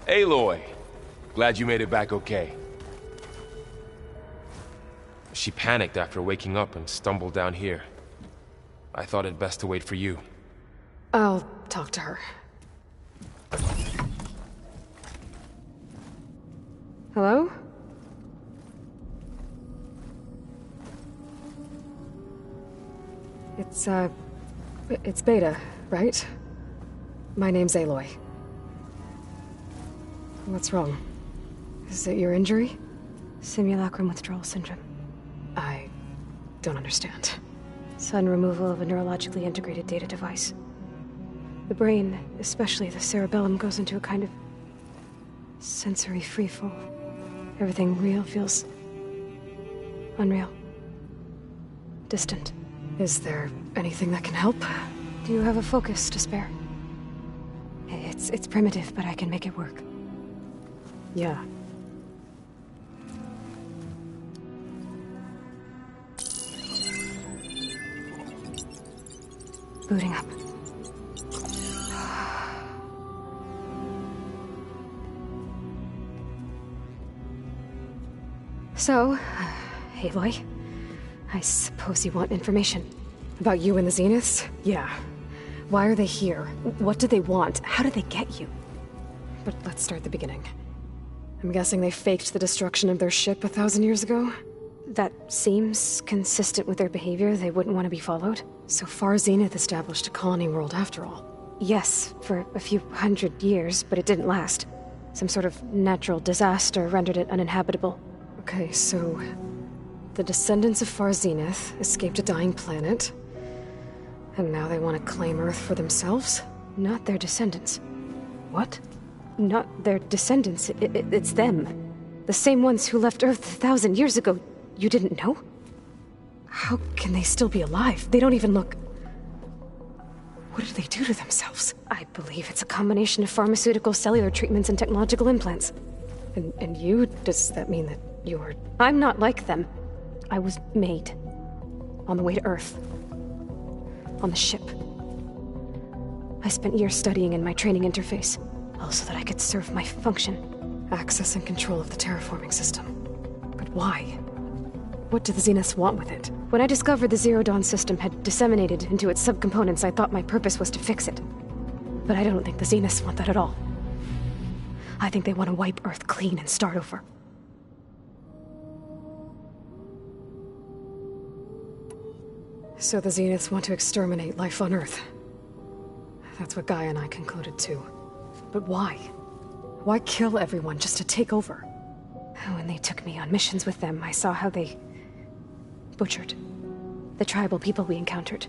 Aloy, glad you made it back okay. She panicked after waking up and stumbled down here. I thought it best to wait for you. I'll talk to her. Hello? It's Beta, right? My name's Aloy. What's wrong? Is it your injury? Simulacrum withdrawal syndrome. I don't understand. Sudden removal of a neurologically integrated data device. The brain, especially the cerebellum, goes into a kind of sensory freefall. Everything real feels unreal. Distant. Is there anything that can help? Do you have a focus to spare? It's primitive, but I can make it work. Yeah. Booting up. So, Aloy, I suppose you want information. About you and the Zeniths? Yeah. Why are they here? What do they want? How did they get you? But let's start at the beginning. I'm guessing they faked the destruction of their ship 1,000 years ago? That seems consistent with their behavior. They wouldn't want to be followed. So far, Zenith established a colony world after all. Yes, for a few hundred years, but it didn't last. Some sort of natural disaster rendered it uninhabitable. Okay, so the descendants of Far Zenith escaped a dying planet, and now they want to claim Earth for themselves? Not their descendants. What? Not their descendants. It's them. The same ones who left Earth 1,000 years ago. You didn't know? How can they still be alive? They don't even look... What did they do to themselves? I believe it's a combination of pharmaceutical, cellular treatments, and technological implants. And you? Does that mean that you're... I'm not like them. I was made. On the way to Earth. On the ship. I spent years studying in my training interface, all so that I could serve my function. Access and control of the terraforming system. But why? What do the Zeniths want with it? When I discovered the Zero Dawn system had disseminated into its subcomponents, I thought my purpose was to fix it. But I don't think the Zeniths want that at all. I think they want to wipe Earth clean and start over. So the Zeniths want to exterminate life on Earth. That's what Gaia and I concluded too. But why? Why kill everyone just to take over? When they took me on missions with them, I saw how they butchered the tribal people we encountered.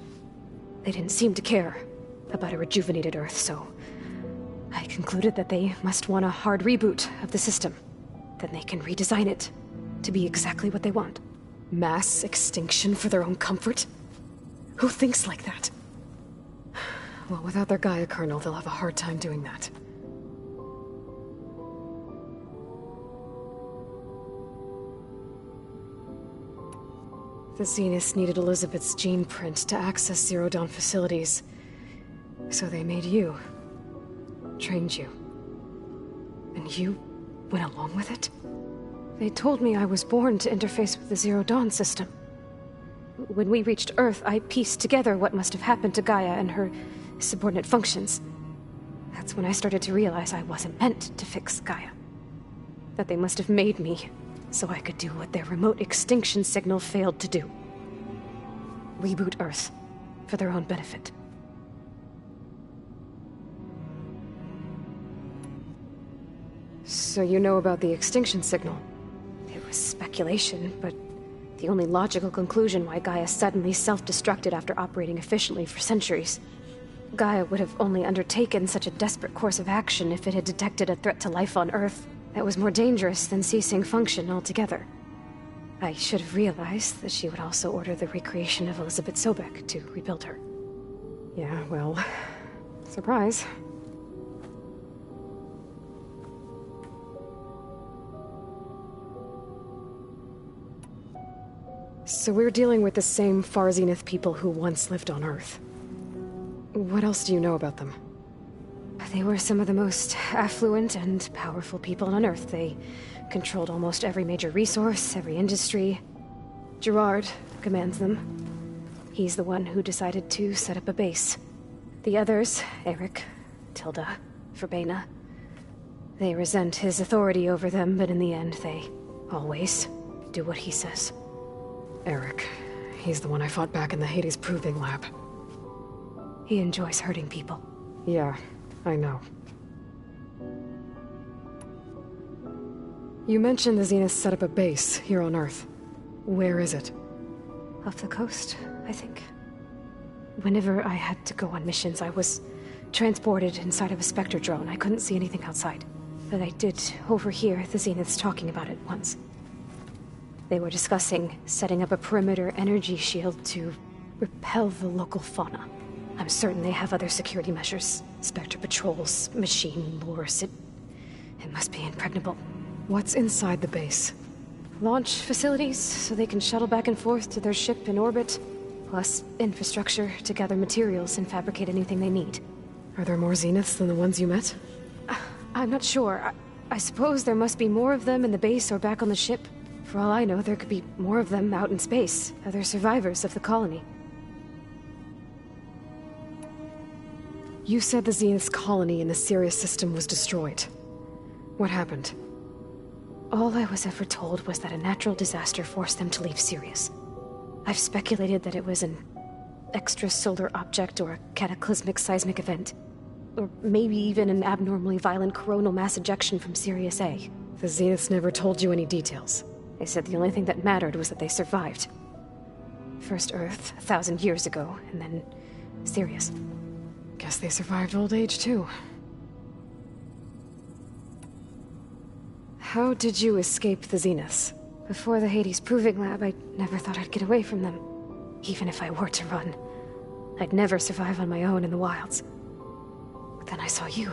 They didn't seem to care about a rejuvenated Earth, so I concluded that they must want a hard reboot of the system. Then they can redesign it to be exactly what they want. Mass extinction for their own comfort? Who thinks like that? Well, without their Gaia kernel, they'll have a hard time doing that. The Zeniths needed Elizabeth's gene print to access Zero Dawn facilities. So they made you. Trained you. And you went along with it? They told me I was born to interface with the Zero Dawn system. When we reached Earth, I pieced together what must have happened to Gaia and her subordinate functions. That's when I started to realize I wasn't meant to fix Gaia. That they must have made me so I could do what their remote extinction signal failed to do. Reboot Earth for their own benefit. So you know about the extinction signal? It was speculation, but the only logical conclusion why Gaia suddenly self-destructed after operating efficiently for centuries. Gaia would have only undertaken such a desperate course of action if it had detected a threat to life on Earth that was more dangerous than ceasing function altogether. I should have realized that she would also order the recreation of Elizabeth Sobek to rebuild her. Yeah, well, surprise. So we're dealing with the same Far Zenith people who once lived on Earth. What else do you know about them? They were some of the most affluent and powerful people on Earth. They controlled almost every major resource, every industry. Gerard commands them. He's the one who decided to set up a base. The others, Eric, Tilda, Verbena, they resent his authority over them, but in the end, they always do what he says. Eric. He's the one I fought back in the Hades Proving Lab. He enjoys hurting people. Yeah, I know. You mentioned the Zeniths set up a base here on Earth. Where is it? Off the coast, I think. Whenever I had to go on missions, I was transported inside of a Spectre drone. I couldn't see anything outside. But I did overhear the Zeniths talking about it once. They were discussing setting up a perimeter energy shield to repel the local fauna. I'm certain they have other security measures. Spectre patrols, machine lures. It must be impregnable. What's inside the base? Launch facilities, so they can shuttle back and forth to their ship in orbit. Plus infrastructure to gather materials and fabricate anything they need. Are there more Zeniths than the ones you met? I'm not sure. I suppose there must be more of them in the base or back on the ship. For all I know, there could be more of them out in space, other survivors of the colony. You said the Zenith's colony in the Sirius system was destroyed. What happened? All I was ever told was that a natural disaster forced them to leave Sirius. I've speculated that it was an extrasolar object or a cataclysmic seismic event. Or maybe even an abnormally violent coronal mass ejection from Sirius A. The Zeniths never told you any details. They said the only thing that mattered was that they survived. First Earth, 1,000 years ago, and then Sirius. Guess they survived old age, too. How did you escape the Zeniths? Before the Hades Proving Lab, I never thought I'd get away from them. Even if I were to run. I'd never survive on my own in the wilds. But then I saw you.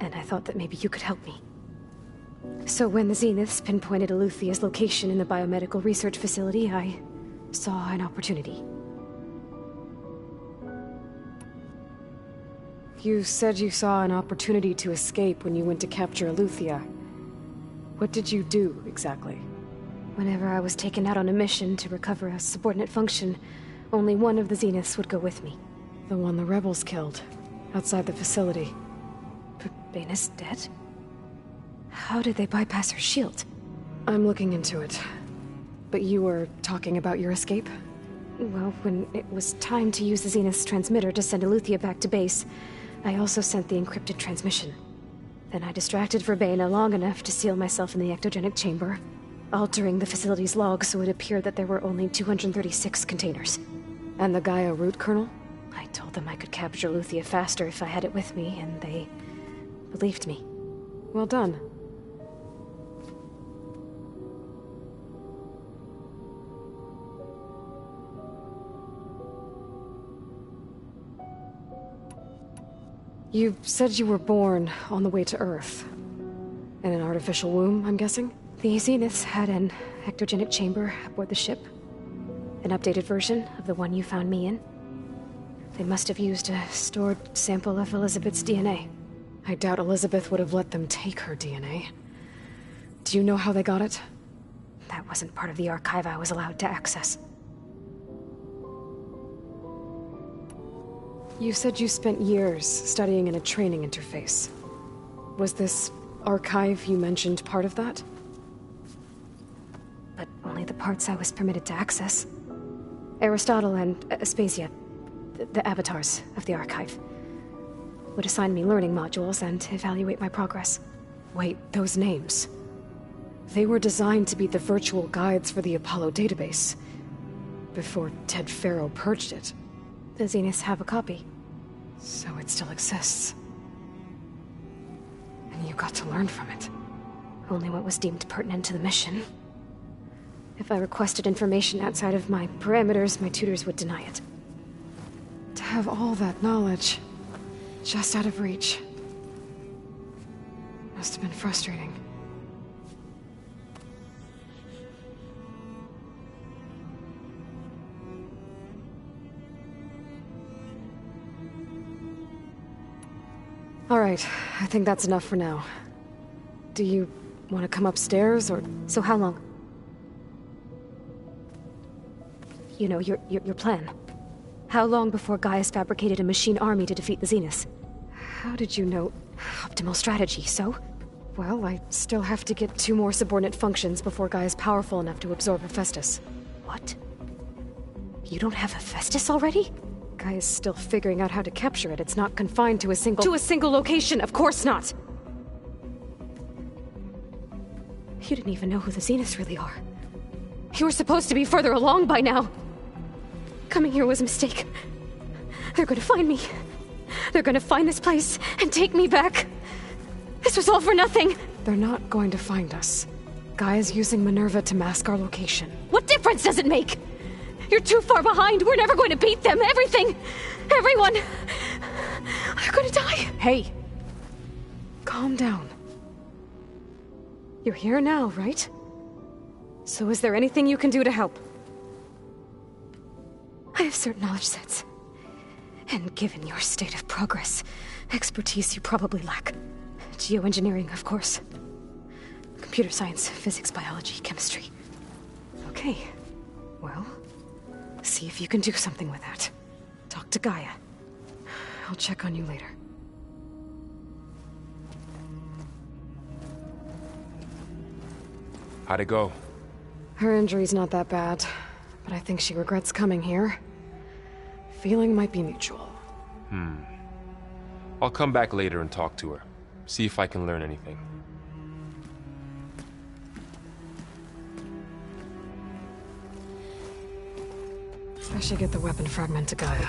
And I thought that maybe you could help me. So when the Zeniths pinpointed Eluthia's location in the biomedical research facility, I saw an opportunity. You said you saw an opportunity to escape when you went to capture Eluthia. What did you do, exactly? Whenever I was taken out on a mission to recover a subordinate function, only one of the Zeniths would go with me. The one the rebels killed, outside the facility. Verbena's dead? How did they bypass her shield? I'm looking into it. But you were talking about your escape? Well, when it was time to use the Zenith's transmitter to send Eluthia back to base, I also sent the encrypted transmission. Then I distracted Verbena long enough to seal myself in the ectogenic chamber, altering the facility's log so it appeared that there were only 236 containers. And the Gaia root kernel? I told them I could capture Eluthia faster if I had it with me, and they believed me. Well done. You said you were born on the way to Earth. In an artificial womb, I'm guessing? The Zeniths had an ectogenic chamber aboard the ship. An updated version of the one you found me in. They must have used a stored sample of Elizabeth's DNA. I doubt Elizabeth would have let them take her DNA. Do you know how they got it? That wasn't part of the archive I was allowed to access. You said you spent years studying in a training interface. Was this archive you mentioned part of that? But only the parts I was permitted to access. Aristotle and Aspasia, the avatars of the archive, would assign me learning modules and evaluate my progress. Wait, those names. They were designed to be the virtual guides for the Apollo database. Before Ted Faro purged it. The Zeniths have a copy. So it still exists. And you got to learn from it. Only what was deemed pertinent to the mission. If I requested information outside of my parameters, my tutors would deny it. To have all that knowledge, just out of reach. Must have been frustrating. Alright, I think that's enough for now. Do you want to come upstairs, or...? So how long? You know, your plan. How long before Gaia's fabricated a machine army to defeat the Zeniths? How did you know? Optimal strategy, so? Well, I still have to get 2 more subordinate functions before Gaia's powerful enough to absorb Hephaestus. What? You don't have Hephaestus already? Gaia's still figuring out how to capture it. It's not confined to a single... To a single location, of course not! You didn't even know who the Zeniths really are. You were supposed to be further along by now. Coming here was a mistake. They're gonna find me. They're gonna find this place and take me back. This was all for nothing. They're not going to find us. Gaia's using Minerva to mask our location. What difference does it make? You're too far behind. We're never going to beat them. Everything. Everyone. They're gonna die. Hey. Calm down. You're here now, right? So is there anything you can do to help? I have certain knowledge sets. And given your state of progress, expertise you probably lack. Geoengineering, of course. Computer science, physics, biology, chemistry. Okay. Well, see if you can do something with that. Talk to Gaia. I'll check on you later. How'd it go? Her injury's not that bad, but I think she regrets coming here. Feeling might be mutual. I'll come back later and talk to her. See if I can learn anything. I should get the weapon fragment to Gaia.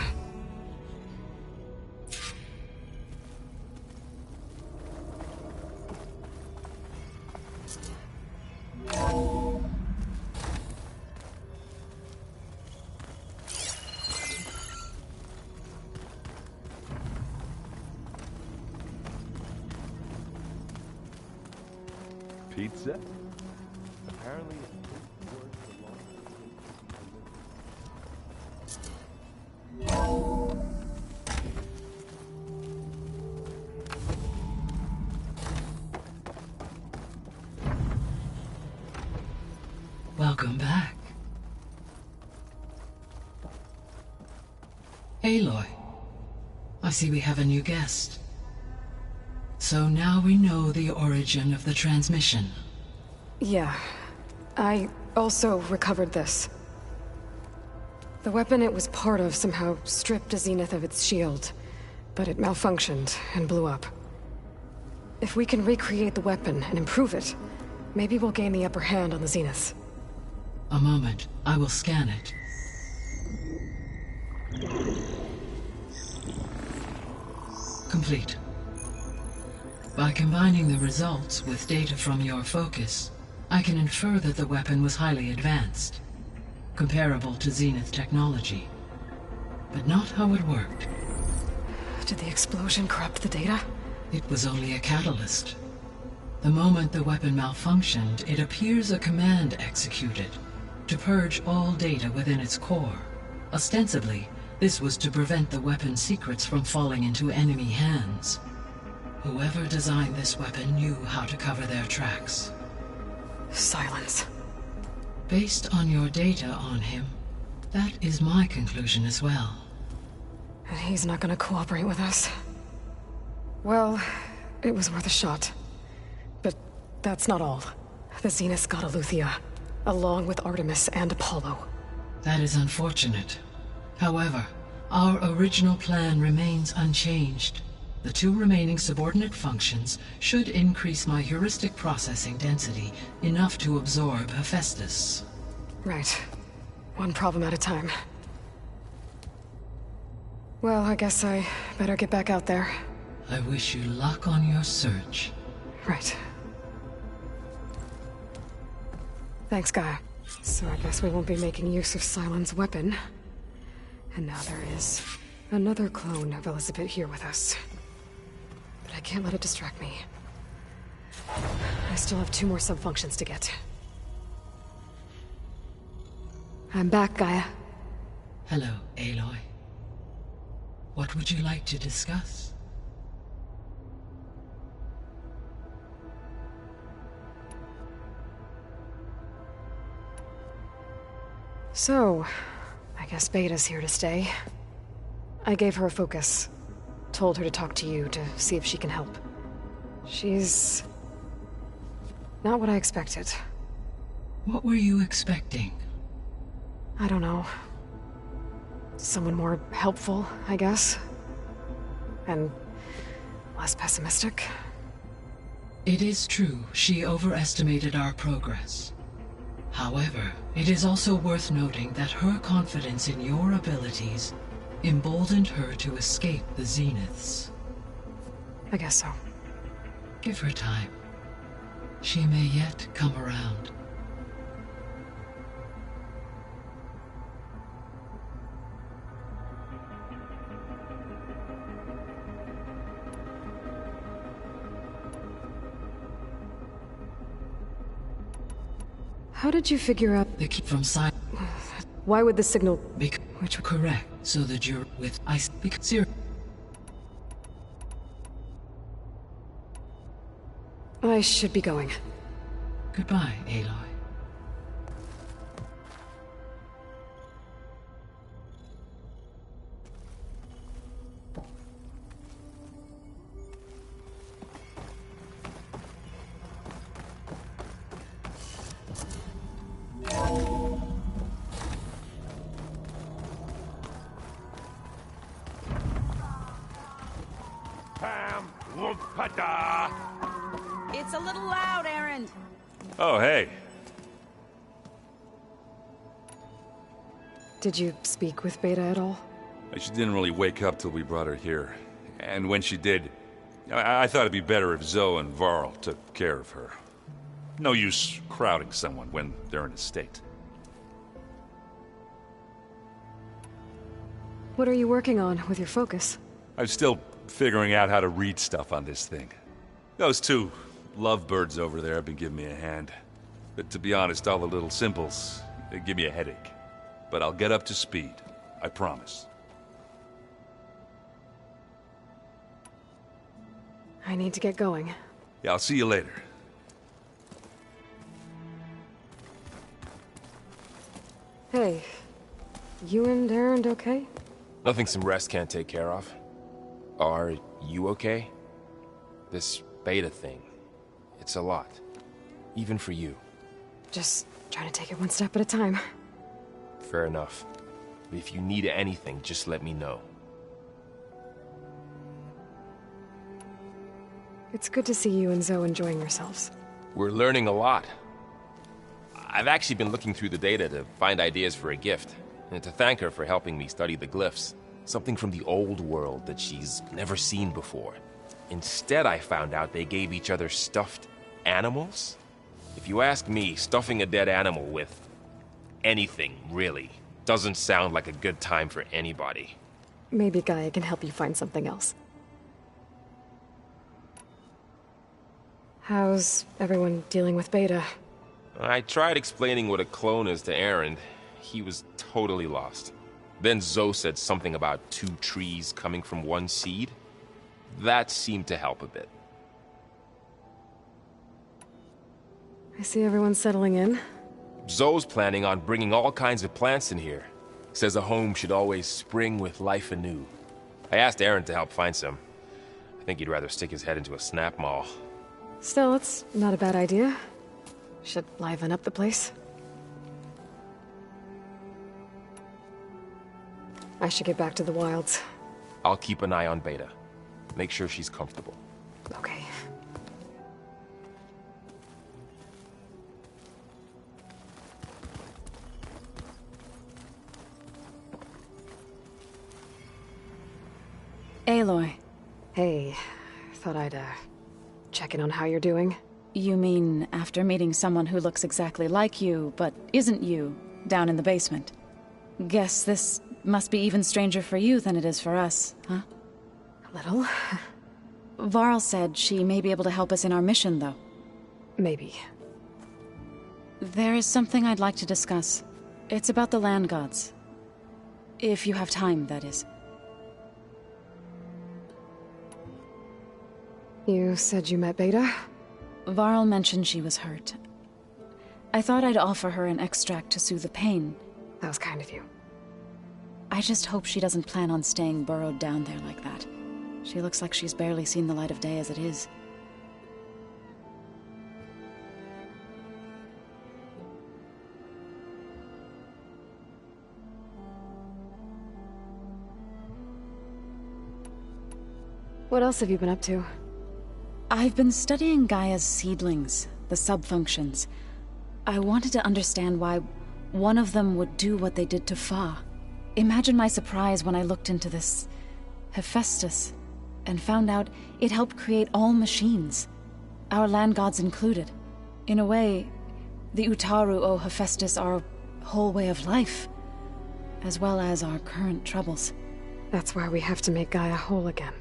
Pizza? Apparently Welcome back. Aloy, I see we have a new guest. So now we know the origin of the transmission. Yeah. I also recovered this. The weapon it was part of somehow stripped a Zenith of its shield, but it malfunctioned and blew up. If we can recreate the weapon and improve it, maybe we'll gain the upper hand on the Zeniths. A moment, I will scan it. Complete. By combining the results with data from your focus, I can infer that the weapon was highly advanced, comparable to Zenith technology, but not how it worked. Did the explosion corrupt the data? It was only a catalyst. The moment the weapon malfunctioned, it appears a command executed to purge all data within its core. Ostensibly, this was to prevent the weapon's secrets from falling into enemy hands. Whoever designed this weapon knew how to cover their tracks. Silence. Based on your data on him, that is my conclusion as well. And he's not gonna cooperate with us. Well, it was worth a shot. But that's not all. The Zeniths got Aletheia, along with Artemis and Apollo. That is unfortunate. However, our original plan remains unchanged. The 2 remaining subordinate functions should increase my heuristic processing density enough to absorb Hephaestus. Right. One problem at a time. Well, I guess I better get back out there. I wish you luck on your search. Right. Thanks, Gaia. So I guess we won't be making use of Cylon's weapon. And now there is another clone of Elizabeth here with us. But I can't let it distract me. I still have 2 more subfunctions to get. I'm back, Gaia. Hello, Aloy. What would you like to discuss? So, I guess Beta's here to stay. I gave her a focus. Told her to talk to you to see if she can help. She's... not what I expected. What were you expecting? I don't know. Someone more helpful, I guess. And less pessimistic. It is true, she overestimated our progress. However, it is also worth noting that her confidence in your abilities emboldened her to escape the Zeniths. I guess so. Give her time. She may yet come around. How did you figure out... The key from side... Why would the signal... Which were correct, so that you're with ice... Zero. I should be going. Goodbye, Aloy. It's a little loud, Aaron. Oh, hey. Did you speak with Beta at all? She didn't really wake up till we brought her here. And when she did, I thought it'd be better if Zoe and Varl took care of her. No use crowding someone when they're in a state. What are you working on with your focus? I'm still figuring out how to read stuff on this thing. Those two lovebirds over there have been giving me a hand. But to be honest, all the little symbols, they give me a headache. But I'll get up to speed. I promise. I need to get going. Yeah, I'll see you later. Hey, you and Aaron okay? Nothing some rest can't take care of. Are you okay? This Beta thing, it's a lot. Even for you. Just trying to take it one step at a time. Fair enough. If you need anything, just let me know. It's good to see you and Zoe enjoying yourselves. We're learning a lot. I've actually been looking through the data to find ideas for a gift, and to thank her for helping me study the glyphs. Something from the old world that she's never seen before. Instead, I found out they gave each other stuffed animals? If you ask me, stuffing a dead animal with anything, really, doesn't sound like a good time for anybody. Maybe Gaia can help you find something else. How's everyone dealing with Beta? I tried explaining what a clone is to Aaron. He was totally lost. Then Zoe said something about 2 trees coming from 1 seed. That seemed to help a bit. I see everyone settling in. Zoe's planning on bringing all kinds of plants in here. Says a home should always spring with life anew. I asked Aaron to help find some. I think he'd rather stick his head into a snap mall. Still, it's not a bad idea. Should liven up the place. I should get back to the wilds. I'll keep an eye on Beta. Make sure she's comfortable. Okay. Aloy. Hey, thought I'd, check in on how you're doing. You mean after meeting someone who looks exactly like you, but isn't you, down in the basement? Guess this must be even stranger for you than it is for us, huh? A little. Varl said she may be able to help us in our mission, though. Maybe. There is something I'd like to discuss. It's about the land gods. If you have time, that is. You said you met Beta? Varl mentioned she was hurt. I thought I'd offer her an extract to soothe the pain, That was kind of you. I just hope she doesn't plan on staying burrowed down there like that. She looks like she's barely seen the light of day as it is. What else have you been up to? I've been studying Gaia's seedlings, the subfunctions. I wanted to understand why one of them would do what they did to Fa. Imagine my surprise when I looked into this Hephaestus and found out it helped create all machines, our land gods included. In a way, the Utaru owe Hephaestus our whole way of life, as well as our current troubles. That's why we have to make Gaia whole again.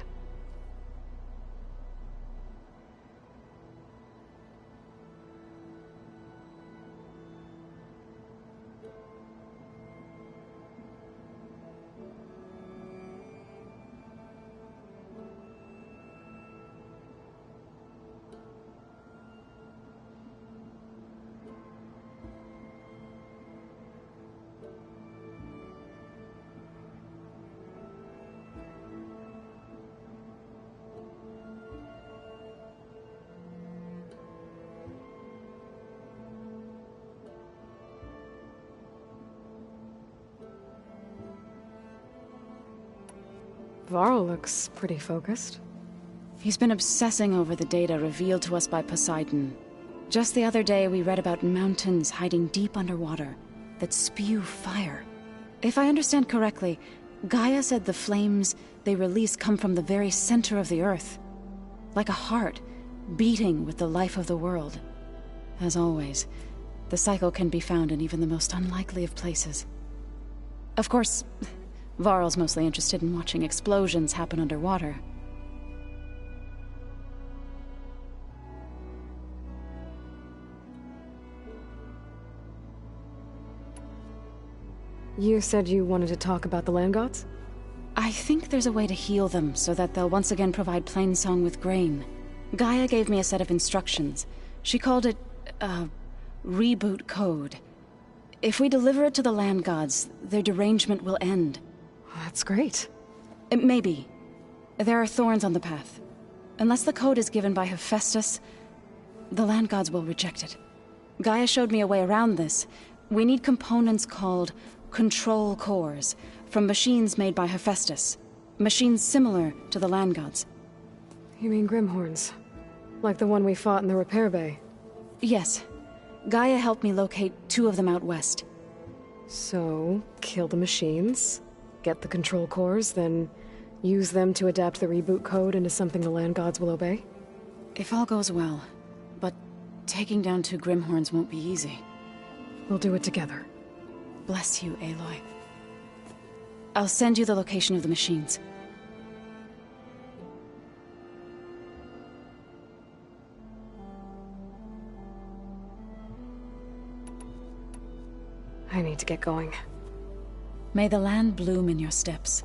Varl looks pretty focused. He's been obsessing over the data revealed to us by Poseidon. Just the other day, we read about mountains hiding deep underwater that spew fire. If I understand correctly, Gaia said the flames they release come from the very center of the Earth. Like a heart, beating with the life of the world. As always, the cycle can be found in even the most unlikely of places. Of course, Varl's mostly interested in watching explosions happen underwater. You said you wanted to talk about the land gods? I think there's a way to heal them so that they'll once again provide Plainsong with grain. Gaia gave me a set of instructions. She called it, reboot code. If we deliver it to the land gods, their derangement will end. That's great. Maybe. There are thorns on the path. Unless the code is given by Hephaestus, the land gods will reject it. Gaia showed me a way around this. We need components called control cores from machines made by Hephaestus. Machines similar to the land gods. You mean Grimhorns? Like the one we fought in the repair bay? Yes. Gaia helped me locate 2 of them out west. So, kill the machines, get the control cores, then use them to adapt the reboot code into something the land gods will obey? If all goes well. But taking down 2 Grimhorns won't be easy. We'll do it together. Bless you, Aloy. I'll send you the location of the machines. I need to get going. May the land bloom in your steps.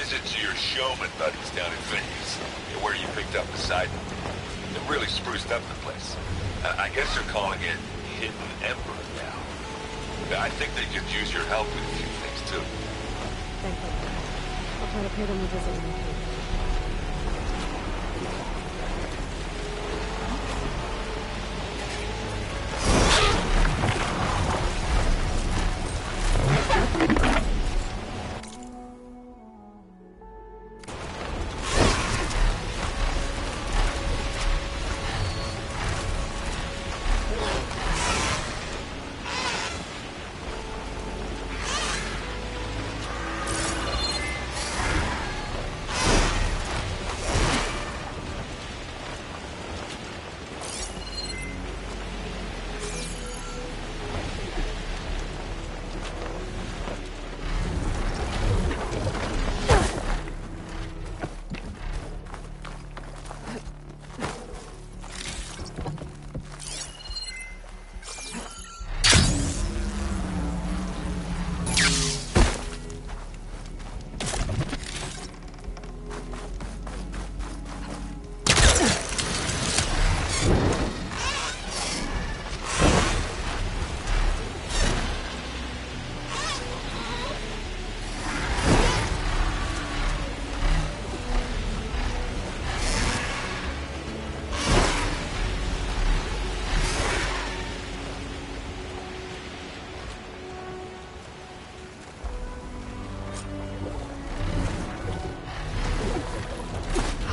visit to your showman buddies down in Vegas, where you picked up Poseidon. It really spruced up the place. I guess they're calling it Hidden Emperor now. I think they could use your help with a few things, too. Thank you. I'll try to pay them a visit when I can.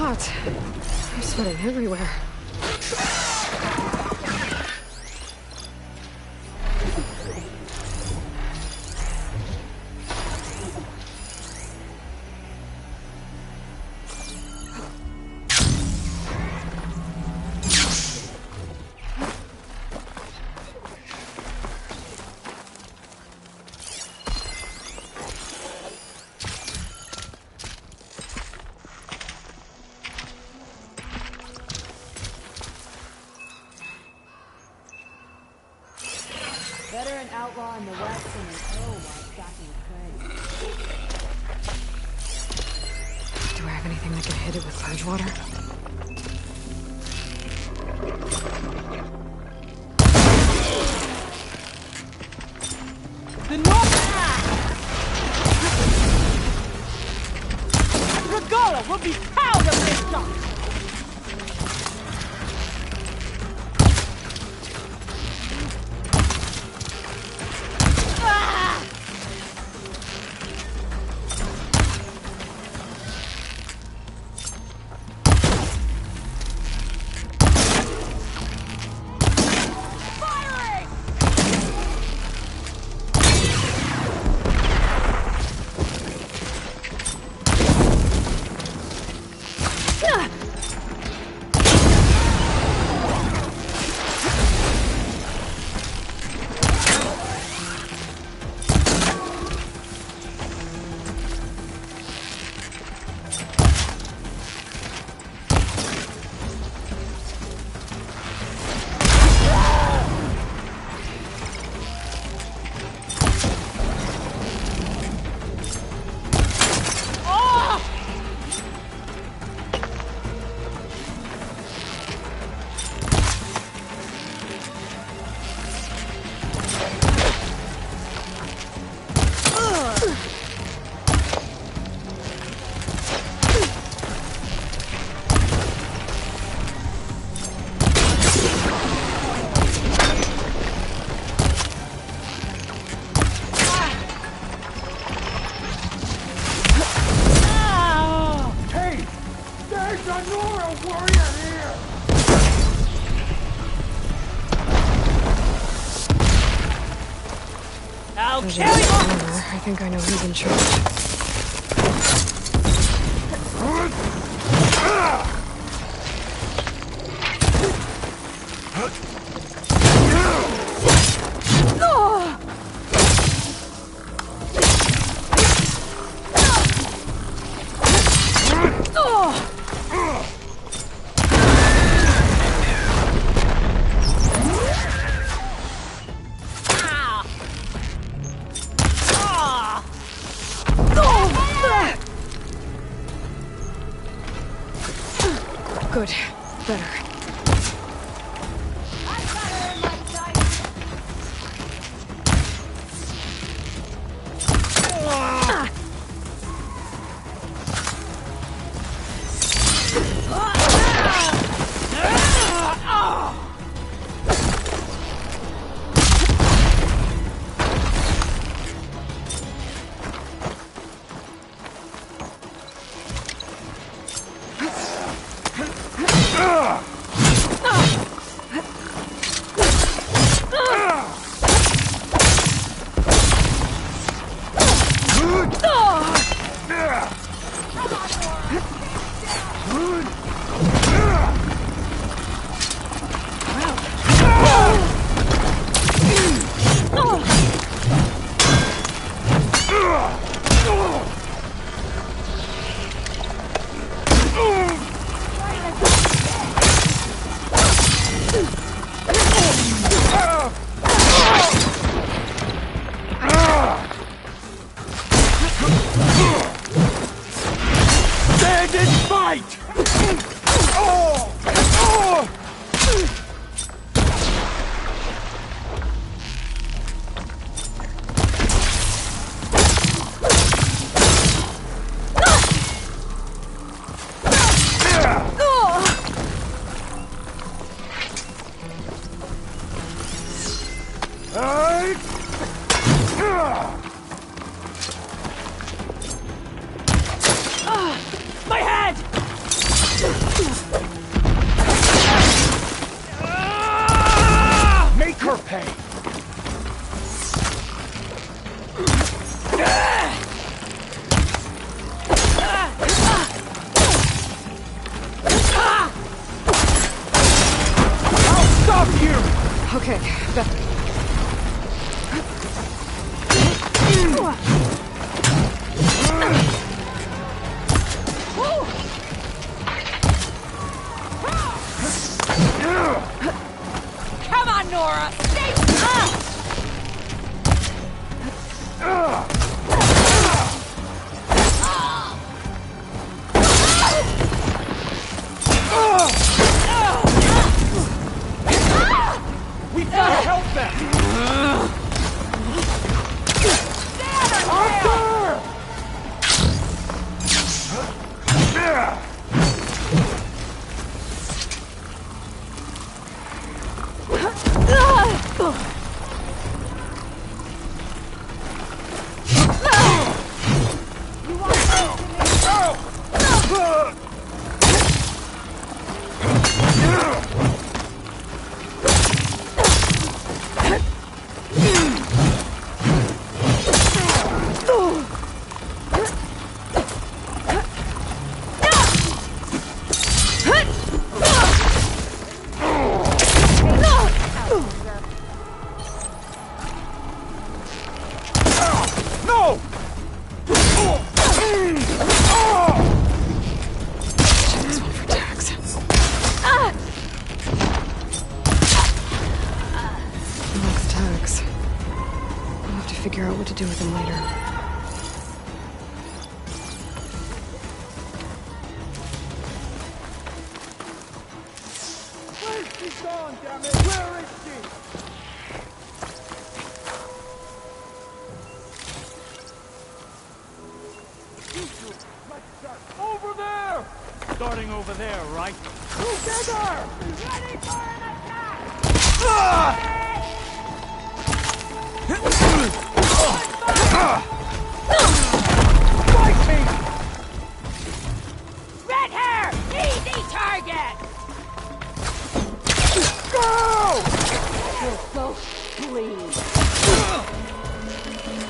Hot. I'm sweating everywhere. Better an outlaw in the West than an Earl while stacking credit. Do I have anything that can hit it with purge water? The North Regatta will be proud of this shot! I'll kill you! I think I know who's in charge. Good. Better. Okay, better. Come on, Nora! Stay up! We gotta help them! Figure out what to do with him later. Where's she gone, damn it? Where is she? You two, let's start over there! Starting over there, right? Together! Ready for an attack! Fight me! Red hair! Easy target! Go! You're so please.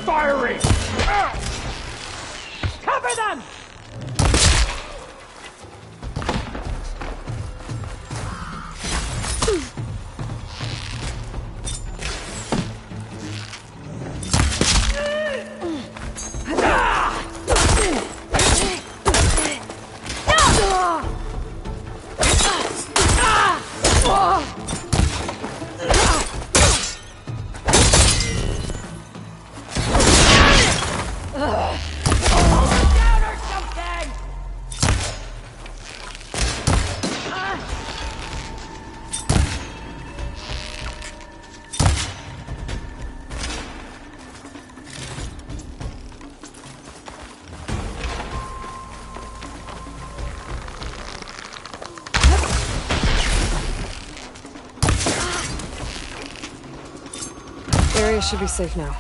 Firing! Cover them! Down or something! area should be safe now.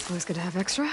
Always good to have extra.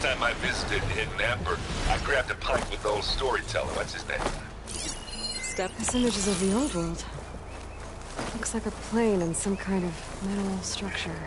I visited Hidden Ember, I grabbed a pint with the old storyteller. What's his name? This image is of the old world. Looks like a plane and some kind of metal structure.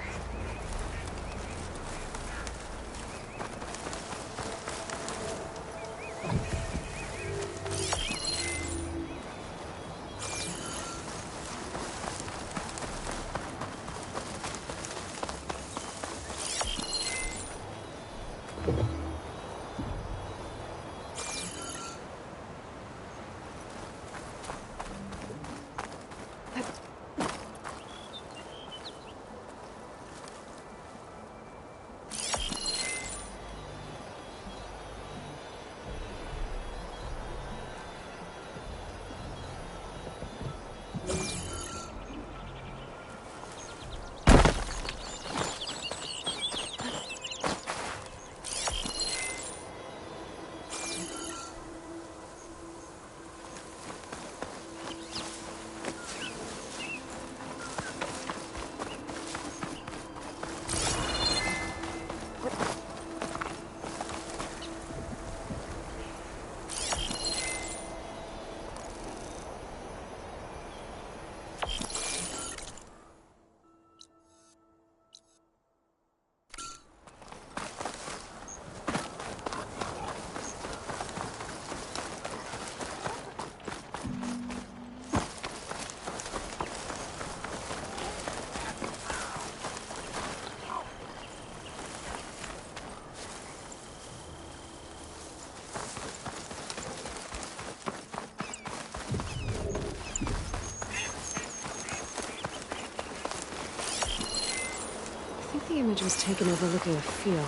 The image was taken overlooking a field.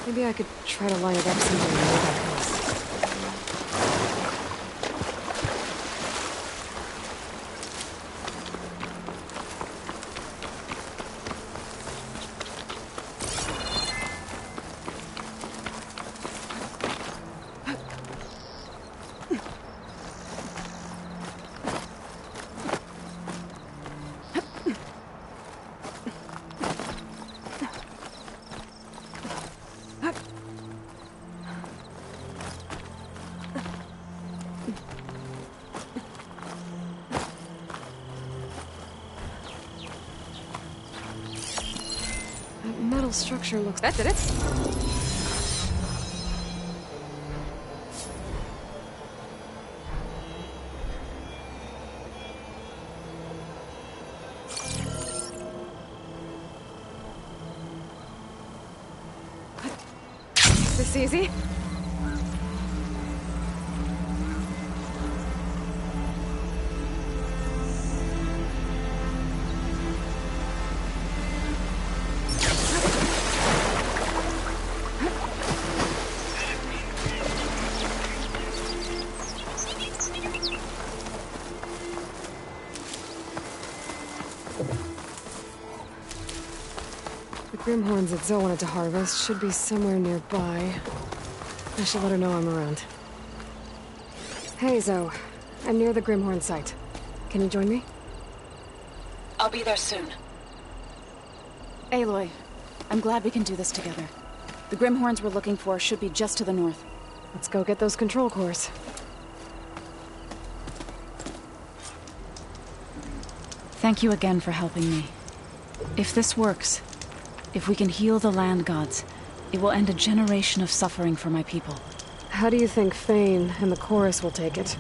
Maybe I could try to line it up somewhere near that house. metal structure looks... That did it! Is this easy? The Grimhorns that Zoe wanted to harvest should be somewhere nearby. I should let her know I'm around. Hey, Zoe. I'm near the Grimhorn site. Can you join me? I'll be there soon. Aloy, I'm glad we can do this together. The Grimhorns we're looking for should be just to the north. Let's go get those control cores. Thank you again for helping me. If this works, if we can heal the land gods, it will end a generation of suffering for my people. How do you think Fane and the Chorus will take it?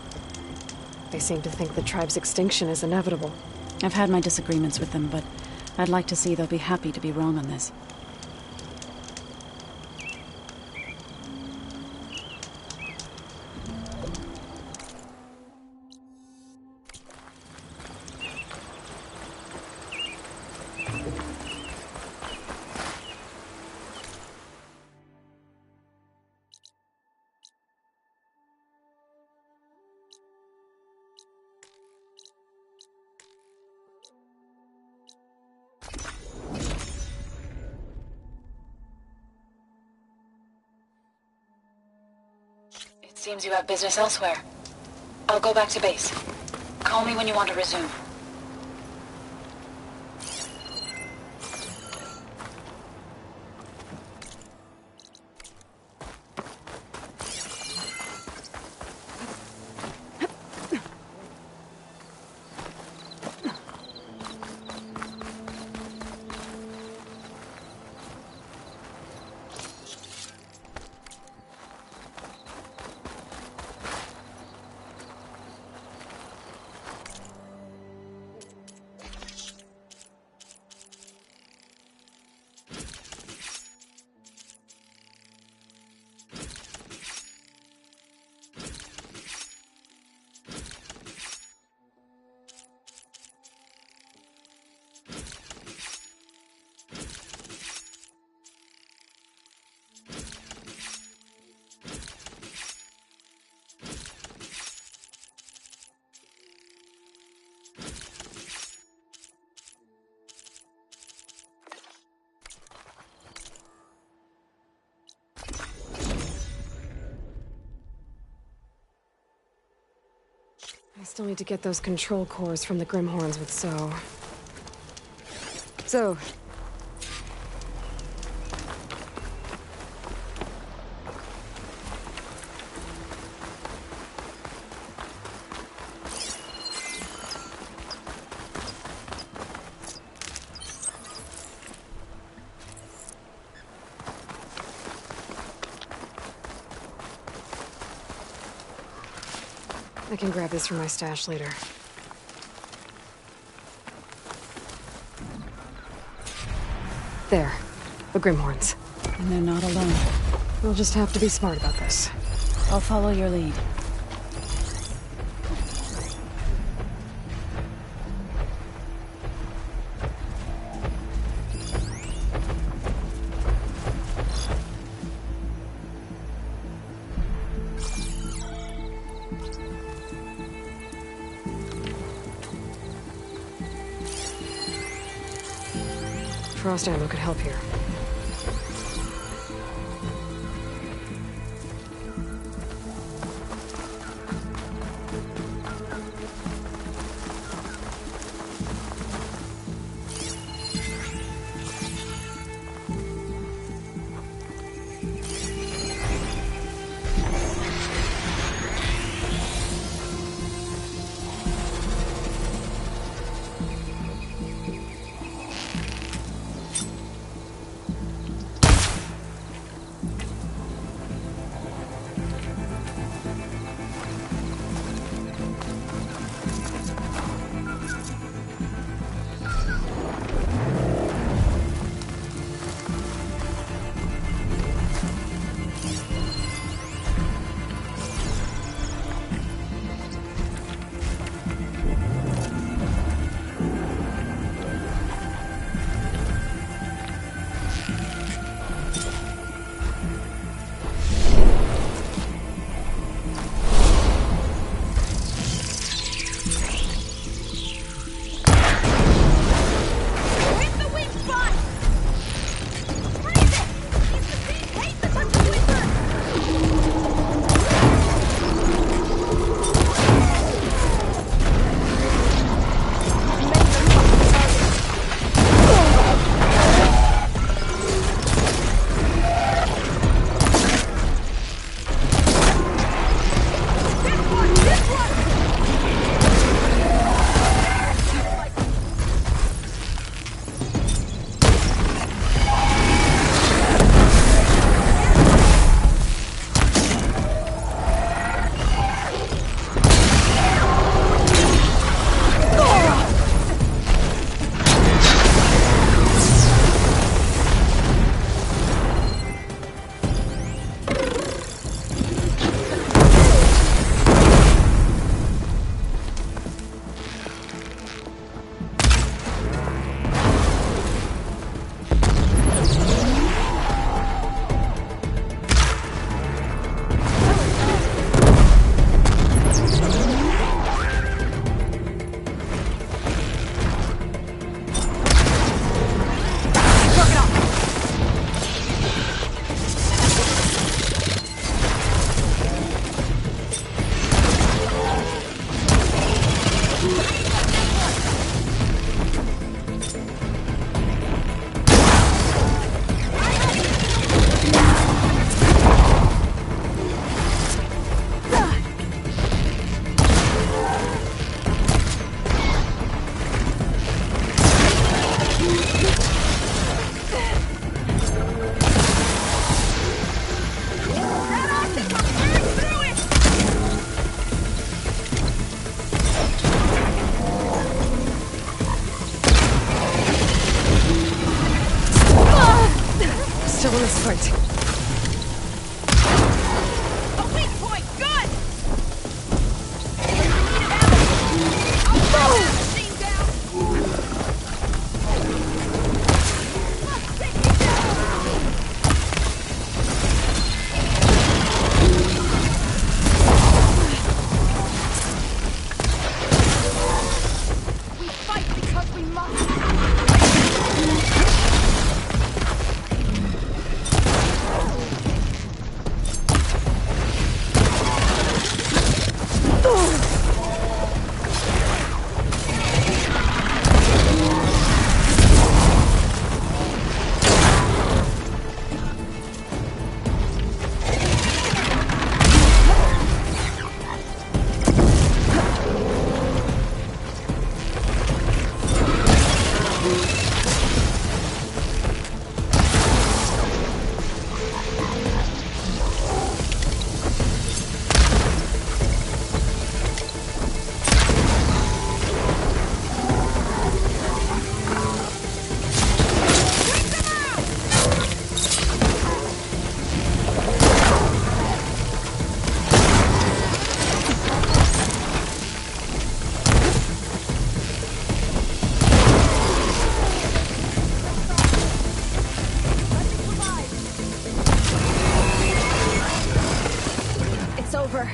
They seem to think the tribe's extinction is inevitable. I've had my disagreements with them, but I'd like to see they'll be happy to be wrong on this. Seems you have business elsewhere. I'll go back to base. Call me when you want to resume. I still need to get those control cores from the Grimhorns with Zoe. Zoe. I can grab this from my stash later. There. The Grimhorns. And they're not alone. We'll just have to be smart about this. I'll follow your lead. Frost ammo could help here. point. A weak point! Good! I'll throw that machine down! Let's take it down! We fight because we must! It's over.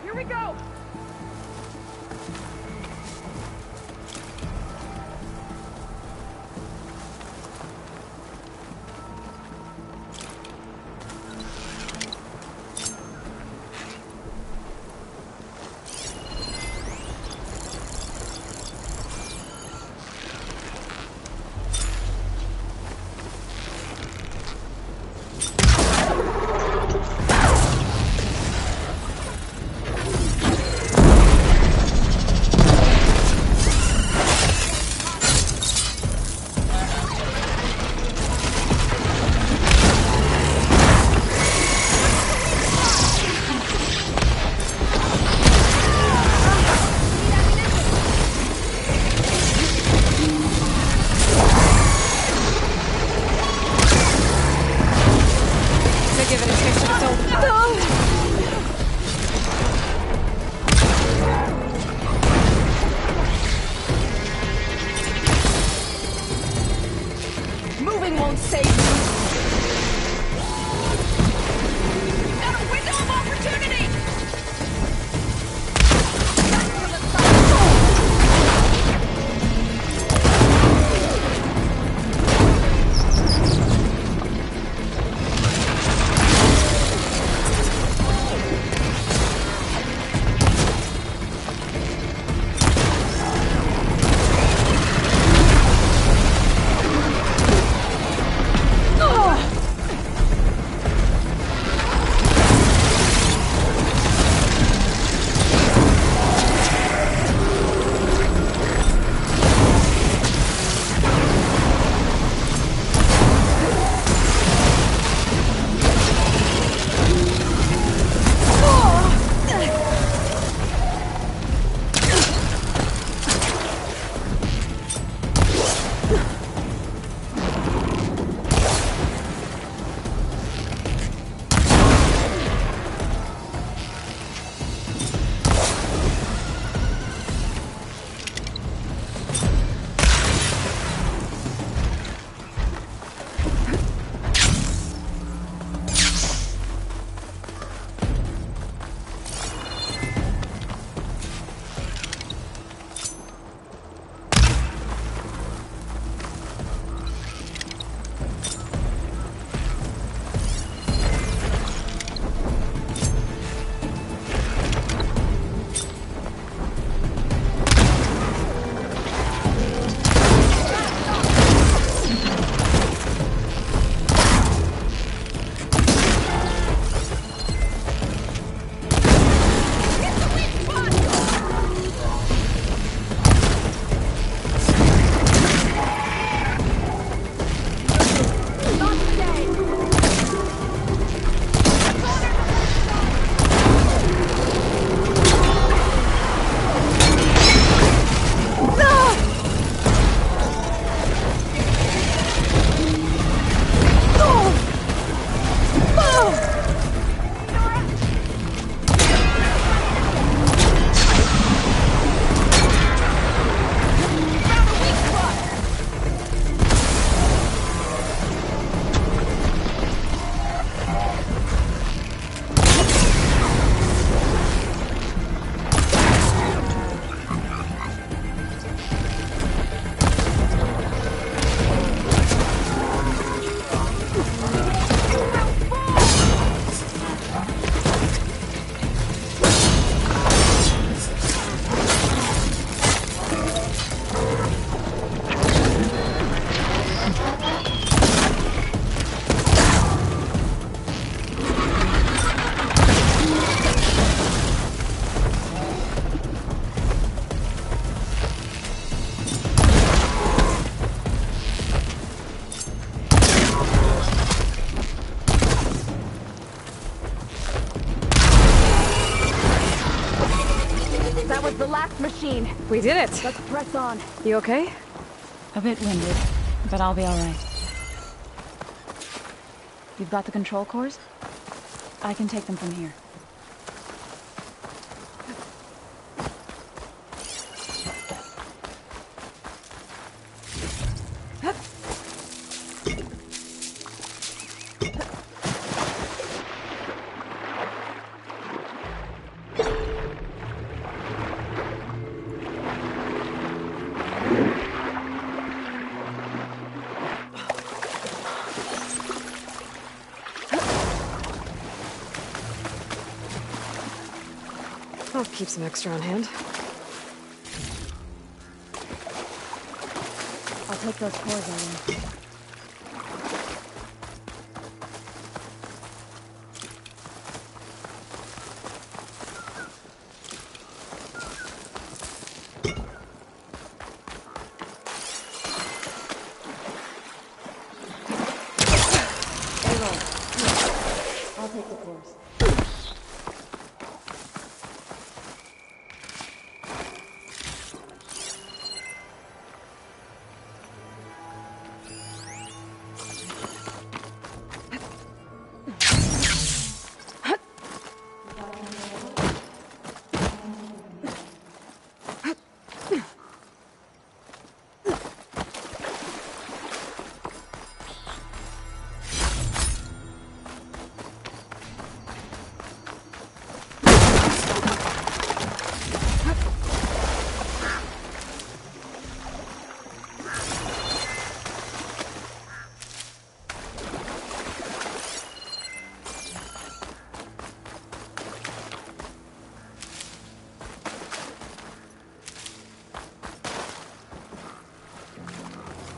Here we go! To give it a taste of its own. Moving won't save you! Got a window of opportunity! Back to the side! this machine. We did it! Let's press on. You okay? A bit winded, but I'll be alright. You've got the control cores? I can take them from here. I'll keep some extra on hand. I'll take those cores, Ellen. I'll take the cores.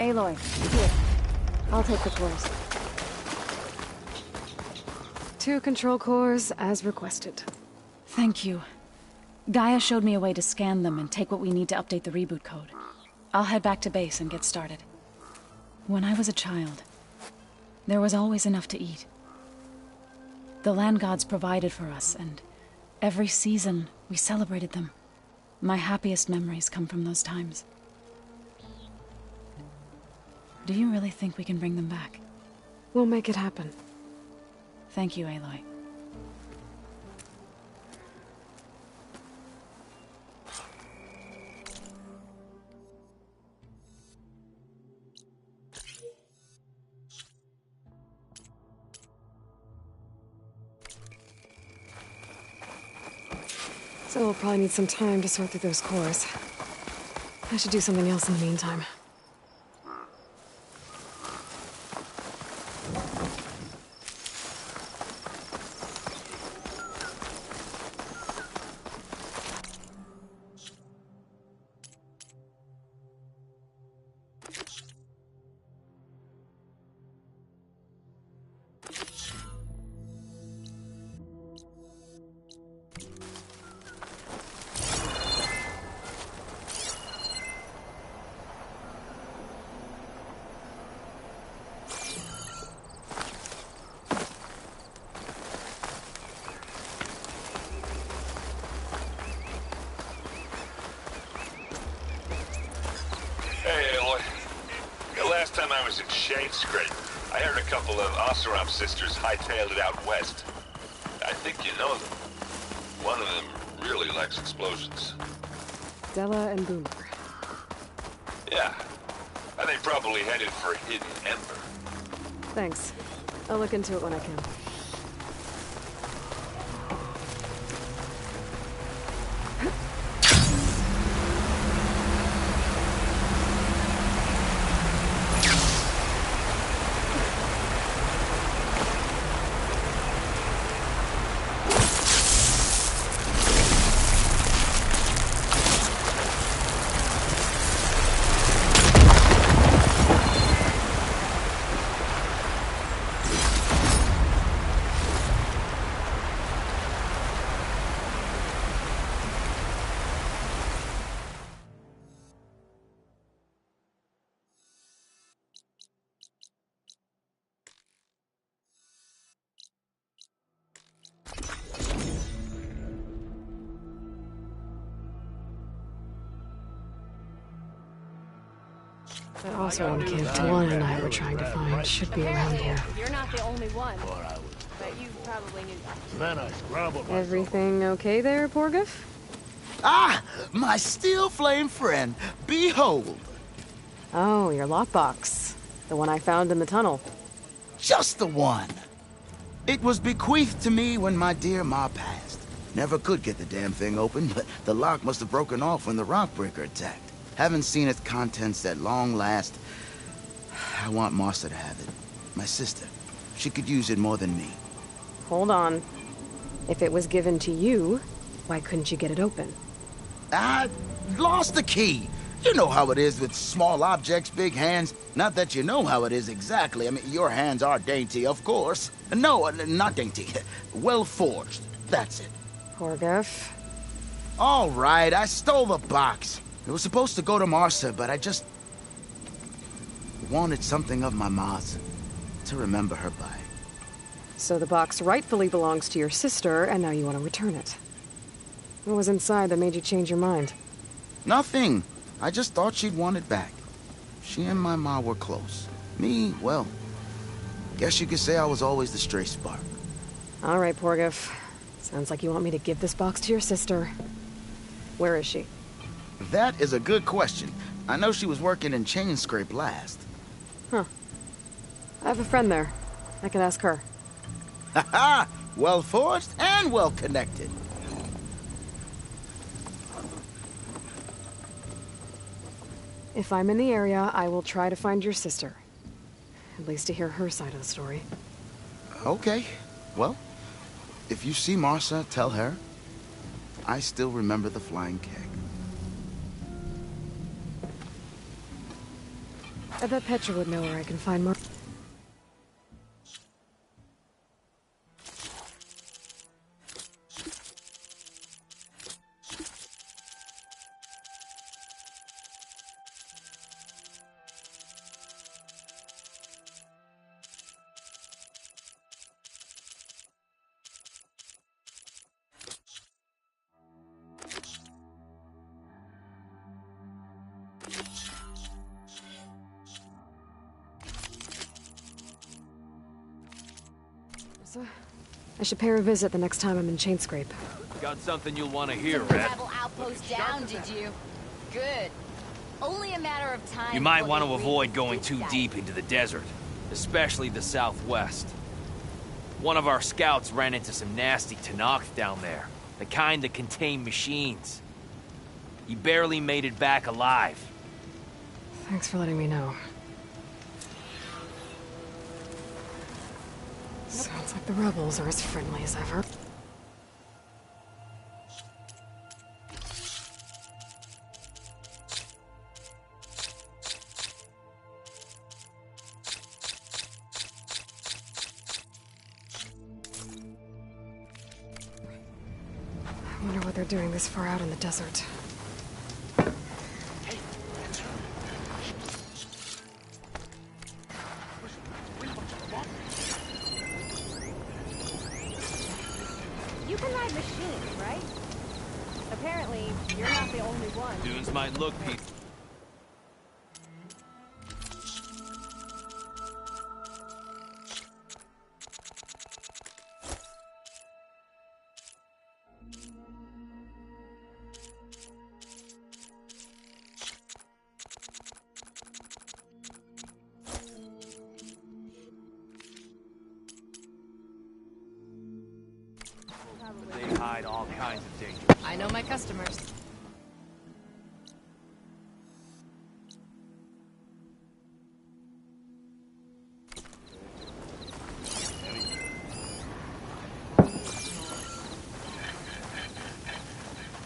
Aloy, here. I'll take the cores. 2 control cores, as requested. Thank you. Gaia showed me a way to scan them and take what we need to update the reboot code. I'll head back to base and get started. When I was a child, there was always enough to eat. The land gods provided for us, and every season we celebrated them. My happiest memories come from those times. Do you really think we can bring them back? We'll make it happen. Thank you, Aloy. So we'll probably need some time to sort through those cores. I should do something else in the meantime. I heard a couple of Oseram sisters hightailed it out west. I think you know them. One of them really likes explosions. Della and Boomer. Yeah. I think probably headed for Hidden Ember. Thanks. I'll look into it when I can. That also indicated Talana and I were trying to find should be around here. You're not the only one. But you probably knew that. Then I scrambled myself. Everything okay there, Porgif? Ah, my steel flame friend, behold. Oh, your lockbox. The one I found in the tunnel. Just the one. It was bequeathed to me when my dear ma passed. Never could get the damn thing open, but the lock must have broken off when the rockbreaker attacked. Haven't seen its contents at long last. I want Martha to have it. My sister. She could use it more than me. Hold on. If it was given to you, why couldn't you get it open? I lost the key. You know how it is with small objects, big hands. Not that you know how it is exactly. I mean, your hands are dainty, of course. No, not dainty. Well forged. That's it. Porgif. All right, I stole the box. It was supposed to go to Martha, but I just wanted something of my ma's to remember her by. So the box rightfully belongs to your sister, and now you want to return it. What was inside that made you change your mind? Nothing. I just thought she'd want it back. She and my ma were close. Me, well, guess you could say I was always the stray spark. All right, Porgif. Sounds like you want me to give this box to your sister. Where is she? That is a good question. I know she was working in Chain Scrape last. Huh. I have a friend there. I could ask her. Ha ha! Well forged and well connected. If I'm in the area, I will try to find your sister. At least to hear her side of the story. Okay. Well, if you see Martha, tell her I still remember the flying keg. I bet Petra would know where I can find more. I should pay her a visit the next time I'm in Chainscrape. Got something you'll want to hear, Took the Red. rebel outpost down, did you? Good. Only a matter of time. You might before want they to avoid really going dig too that. deep into the desert, especially the southwest. One of our scouts ran into some nasty Tenakth down there, the kind that contain machines. He barely made it back alive. Thanks for letting me know. Sounds like the rebels are as friendly as ever. I wonder what they're doing this far out in the desert. You can ride machines, right? Apparently, you're not the only one. Dunes might look peaceful. They hide all kinds of danger. I know my customers.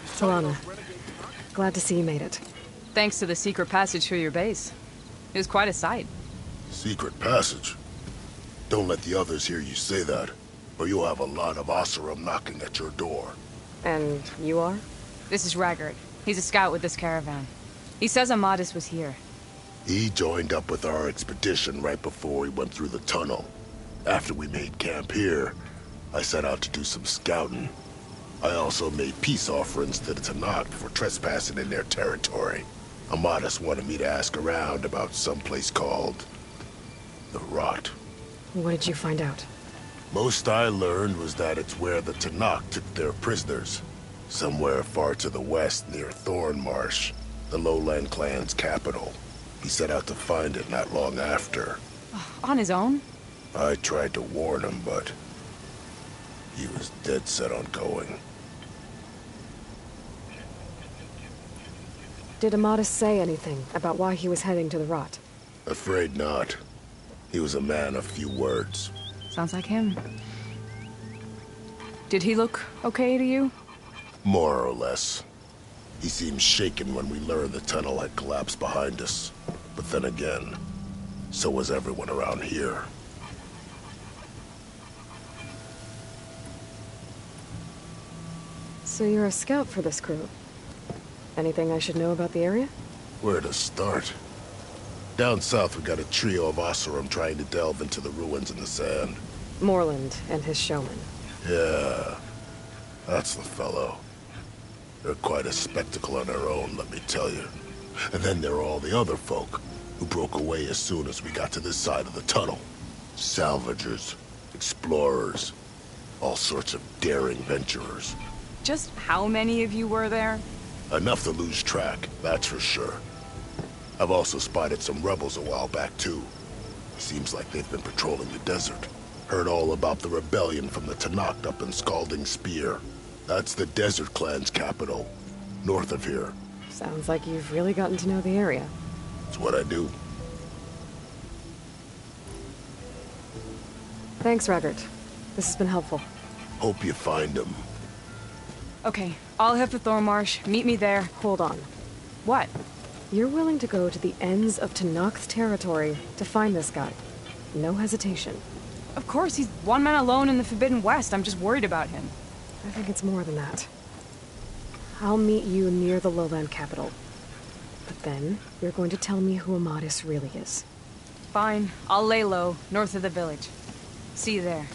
Solana, glad to see you made it. Thanks to the secret passage through your base. It was quite a sight. Secret passage? Don't let the others hear you say that, or you'll have a lot of Oseram knocking at your door. And you are? This is Raggard. He's a scout with this caravan. He says Amadis was here. He joined up with our expedition right before we went through the tunnel. After we made camp here, I set out to do some scouting. I also made peace offerings to the Tenakth for trespassing in their territory. Amatis wanted me to ask around about someplace called the Rot. What did you find out? Most I learned was that it's where the Tanakh took their prisoners. Somewhere far to the west near Thornmarsh, the Lowland clan's capital. He set out to find it not long after. On his own? I tried to warn him, but he was dead set on going. Did Amatis say anything about why he was heading to the Rot? Afraid not. He was a man of few words. Sounds like him. Did he look okay to you? More or less. He seemed shaken when we learned the tunnel had collapsed behind us. But then again, so was everyone around here. So you're a scout for this crew? Anything I should know about the area? Where to start? Down south, we got a trio of Oseram trying to delve into the ruins in the sand. Moreland and his showman. Yeah, that's the fellow. They're quite a spectacle on their own, let me tell you. And then there are all the other folk, who broke away as soon as we got to this side of the tunnel. Salvagers, explorers, all sorts of daring venturers. Just how many of you were there? Enough to lose track, that's for sure. I've also spotted some rebels a while back, too. Seems like they've been patrolling the desert. Heard all about the rebellion from the Tanakh up in Scalding Spear. That's the Desert Clan's capital, north of here. Sounds like you've really gotten to know the area. It's what I do. Thanks, Raggart. This has been helpful. Hope you find him. Okay, I'll head for Thornmarsh. Meet me there. Hold on. What? You're willing to go to the ends of Tanakh's territory to find this guy. No hesitation. Of course, he's one man alone in the Forbidden West. I'm just worried about him. I think it's more than that. I'll meet you near the lowland capital. But then, you're going to tell me who Amatis really is. Fine. I'll lay low, north of the village. See you there.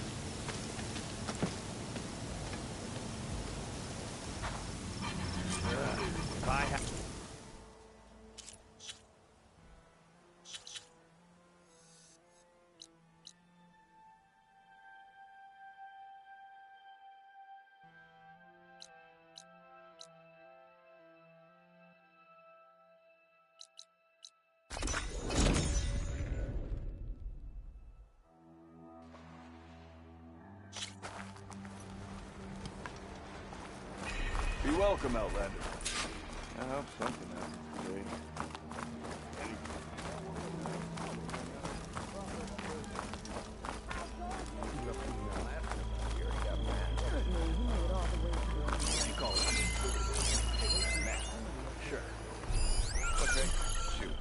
Be welcome, Outlander. I hope something happens today. Sure. Okay, shoot.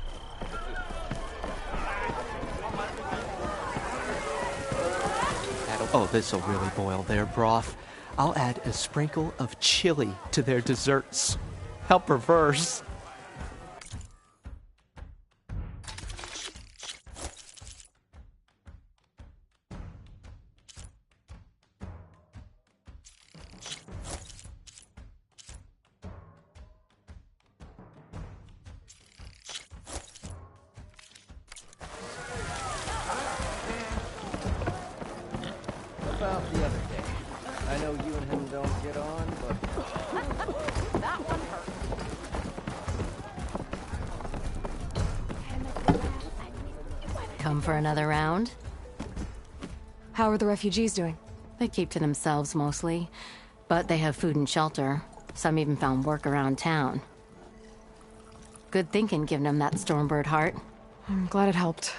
Oh, this'll really boil their broth. I'll add a sprinkle of chili to their desserts. How perverse. About the other day. I know you and him don't get on, but... That one hurt. Come for another round? How are the refugees doing? They keep to themselves mostly, but they have food and shelter. Some even found work around town. Good thinking, giving them that Stormbird heart. I'm glad it helped.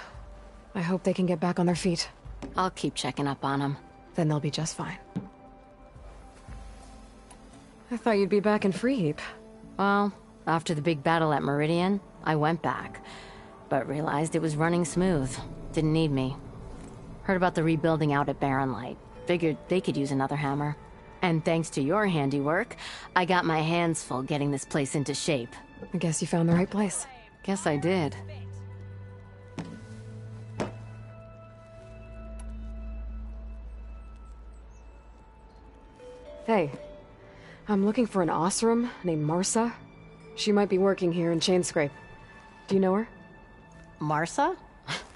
I hope they can get back on their feet. I'll keep checking up on them. Then they'll be just fine. I thought you'd be back in Freeheap. Well, after the big battle at Meridian, I went back, but realized it was running smooth. Didn't need me. Heard about the rebuilding out at Barren Light. Figured they could use another hammer. And thanks to your handiwork, I got my hands full getting this place into shape. I guess you found the right place. Guess I did. Hey, I'm looking for an Oseram named Marsa. She might be working here in Chainscrape. Do you know her? Marsa?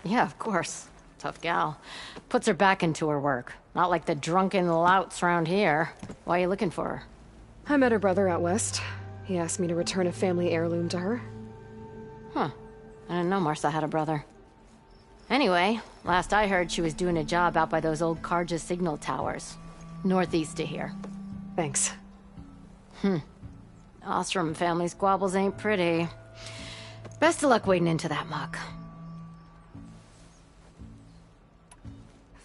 Yeah, of course. Tough gal. Puts her back into her work. Not like the drunken louts around here. Why are you looking for her? I met her brother out west. He asked me to return a family heirloom to her. Huh. I didn't know Marsa had a brother. Anyway, last I heard she was doing a job out by those old Karja signal towers. Northeast of here. Thanks. Ostrom family squabbles ain't pretty. Best of luck wading into that muck.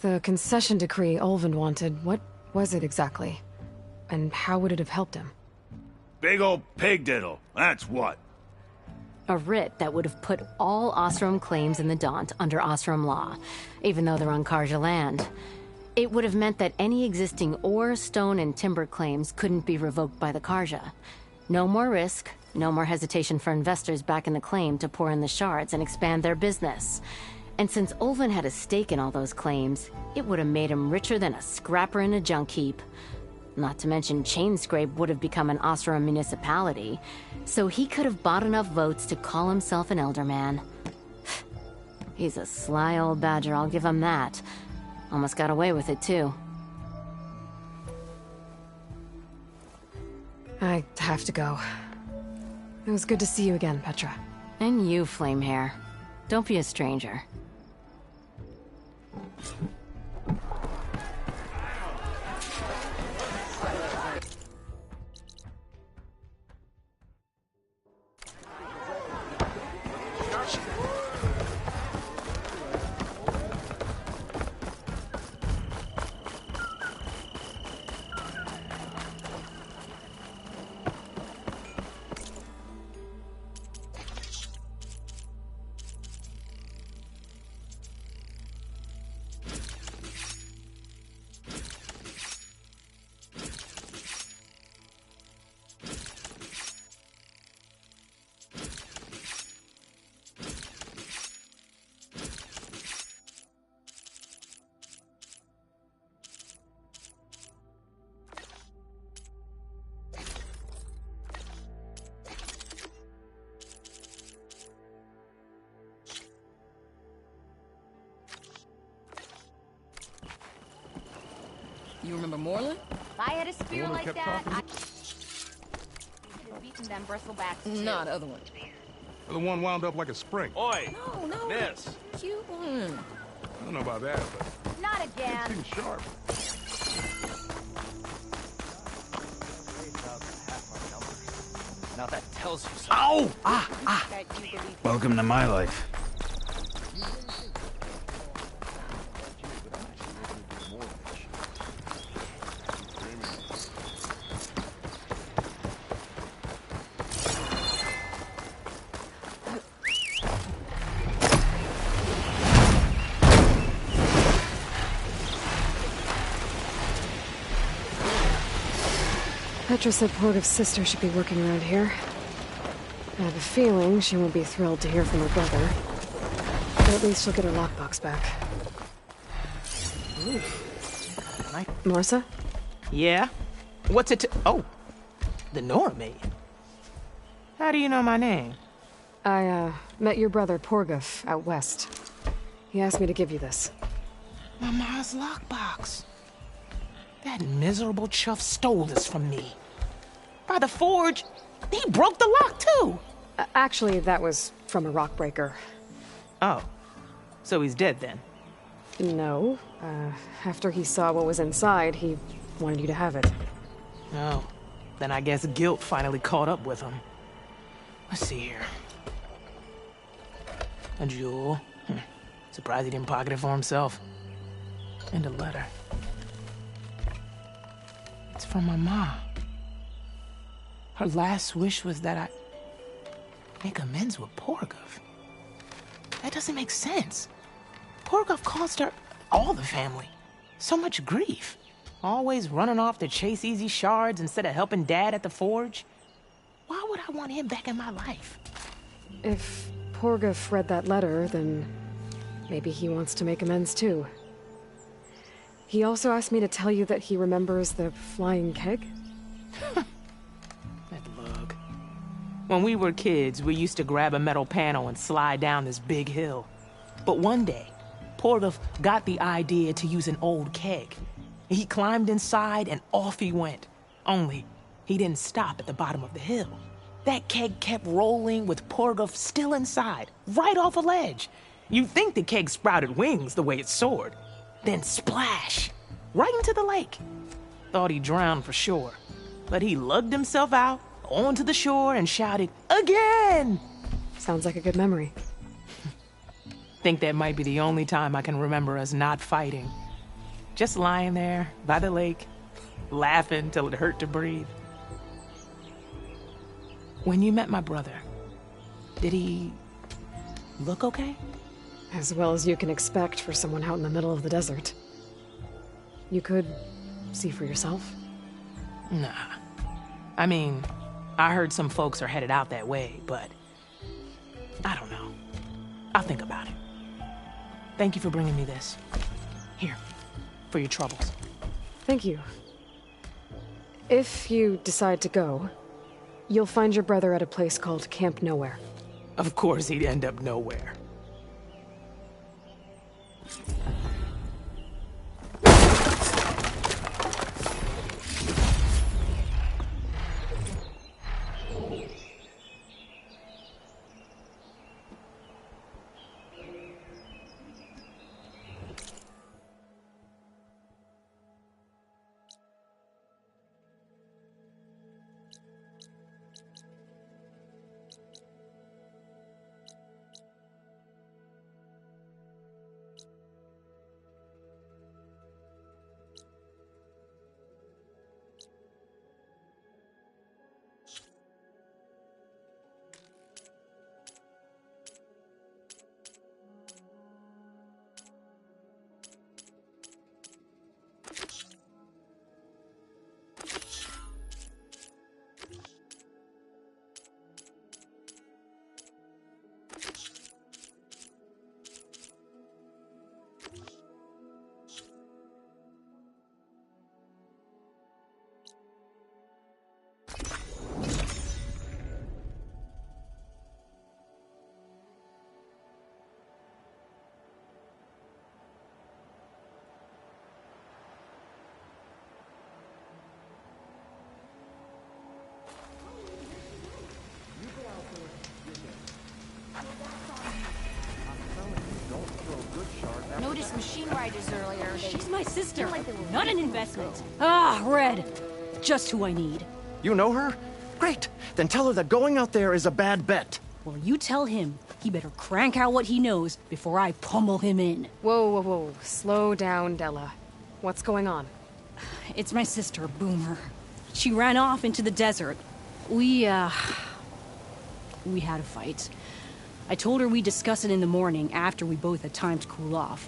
The concession decree Ulvin wanted, what was it exactly? And how would it have helped him? Big old pig diddle, that's what. A writ that would have put all Ostrom claims in the Daunt under Ostrom law, even though they're on Karja land. It would have meant that any existing ore, stone, and timber claims couldn't be revoked by the Karja. No more risk, no more hesitation for investors backing the claim to pour in the shards and expand their business. And since Ulvin had a stake in all those claims, it would have made him richer than a scrapper in a junk heap. Not to mention Chainscrape would have become an Ostrom municipality, so he could have bought enough votes to call himself an elderman. He's a sly old badger, I'll give him that. Almost got away with it, too. I have to go. It was good to see you again, Petra. And you, Flamehair. Don't be a stranger. You remember Moreland? If I had a spear woman like kept that, talking? I could have beaten them bristlebacks too. Nah, the other one. The one wound up like a spring. Oi! No, Miss! Cute one. I don't know about that, but Not again. it seems sharp. Now that tells you something. Ow! That you believe Welcome to my life. Petra said Porgev's sister should be working around here. I have a feeling she won't be thrilled to hear from her brother. But at least she'll get her lockbox back. Ooh. Marsa? Yeah? What's it to— Oh, the Nora maid. How do you know my name? I, met your brother Porgev out west. He asked me to give you this. My ma's lockbox. That miserable chuff stole this from me. By the forge, he broke the lock too. Actually, that was from a rock breaker. Oh, so he's dead then? No. After he saw what was inside, he wanted you to have it. Oh, then I guess guilt finally caught up with him. Let's see here. A jewel. Surprised he didn't pocket it for himself. And a letter. It's from my mom. Her last wish was that I make amends with Porgev. That doesn't make sense. Porgev caused her, all the family, so much grief. Always running off to chase easy shards instead of helping Dad at the forge. Why would I want him back in my life? If Porgev read that letter, then maybe he wants to make amends too. He also asked me to tell you that he remembers the flying keg. That lug. When we were kids, we used to grab a metal panel and slide down this big hill. But one day, Porgov got the idea to use an old keg. He climbed inside and off he went. Only, he didn't stop at the bottom of the hill. That keg kept rolling with Porgov still inside, right off a ledge. You'd think the keg sprouted wings the way it soared. Then splash! Right into the lake. Thought he drowned for sure. But he lugged himself out, onto the shore, and shouted, "Again!" Sounds like a good memory. Think that might be the only time I can remember us not fighting. Just lying there, by the lake, laughing till it hurt to breathe. When you met my brother, did he look okay? As well as you can expect for someone out in the middle of the desert. You could see for yourself. Nah. I mean, I heard some folks are headed out that way, but I don't know. I'll think about it. Thank you for bringing me this. Here, for your troubles. Thank you. If you decide to go, you'll find your brother at a place called Camp Nowhere. Of course he'd end up nowhere. Noticed machine riders earlier. She's my sister, not an investment. Ah, Red. Just who I need. You know her? Great. Then tell her that going out there is a bad bet. Well, you tell him he better crank out what he knows before I pummel him in. Whoa, whoa, whoa. Slow down, Della. What's going on? It's my sister, Boomer. She ran off into the desert. We had a fight. I told her we'd discuss it in the morning after we both had time to cool off.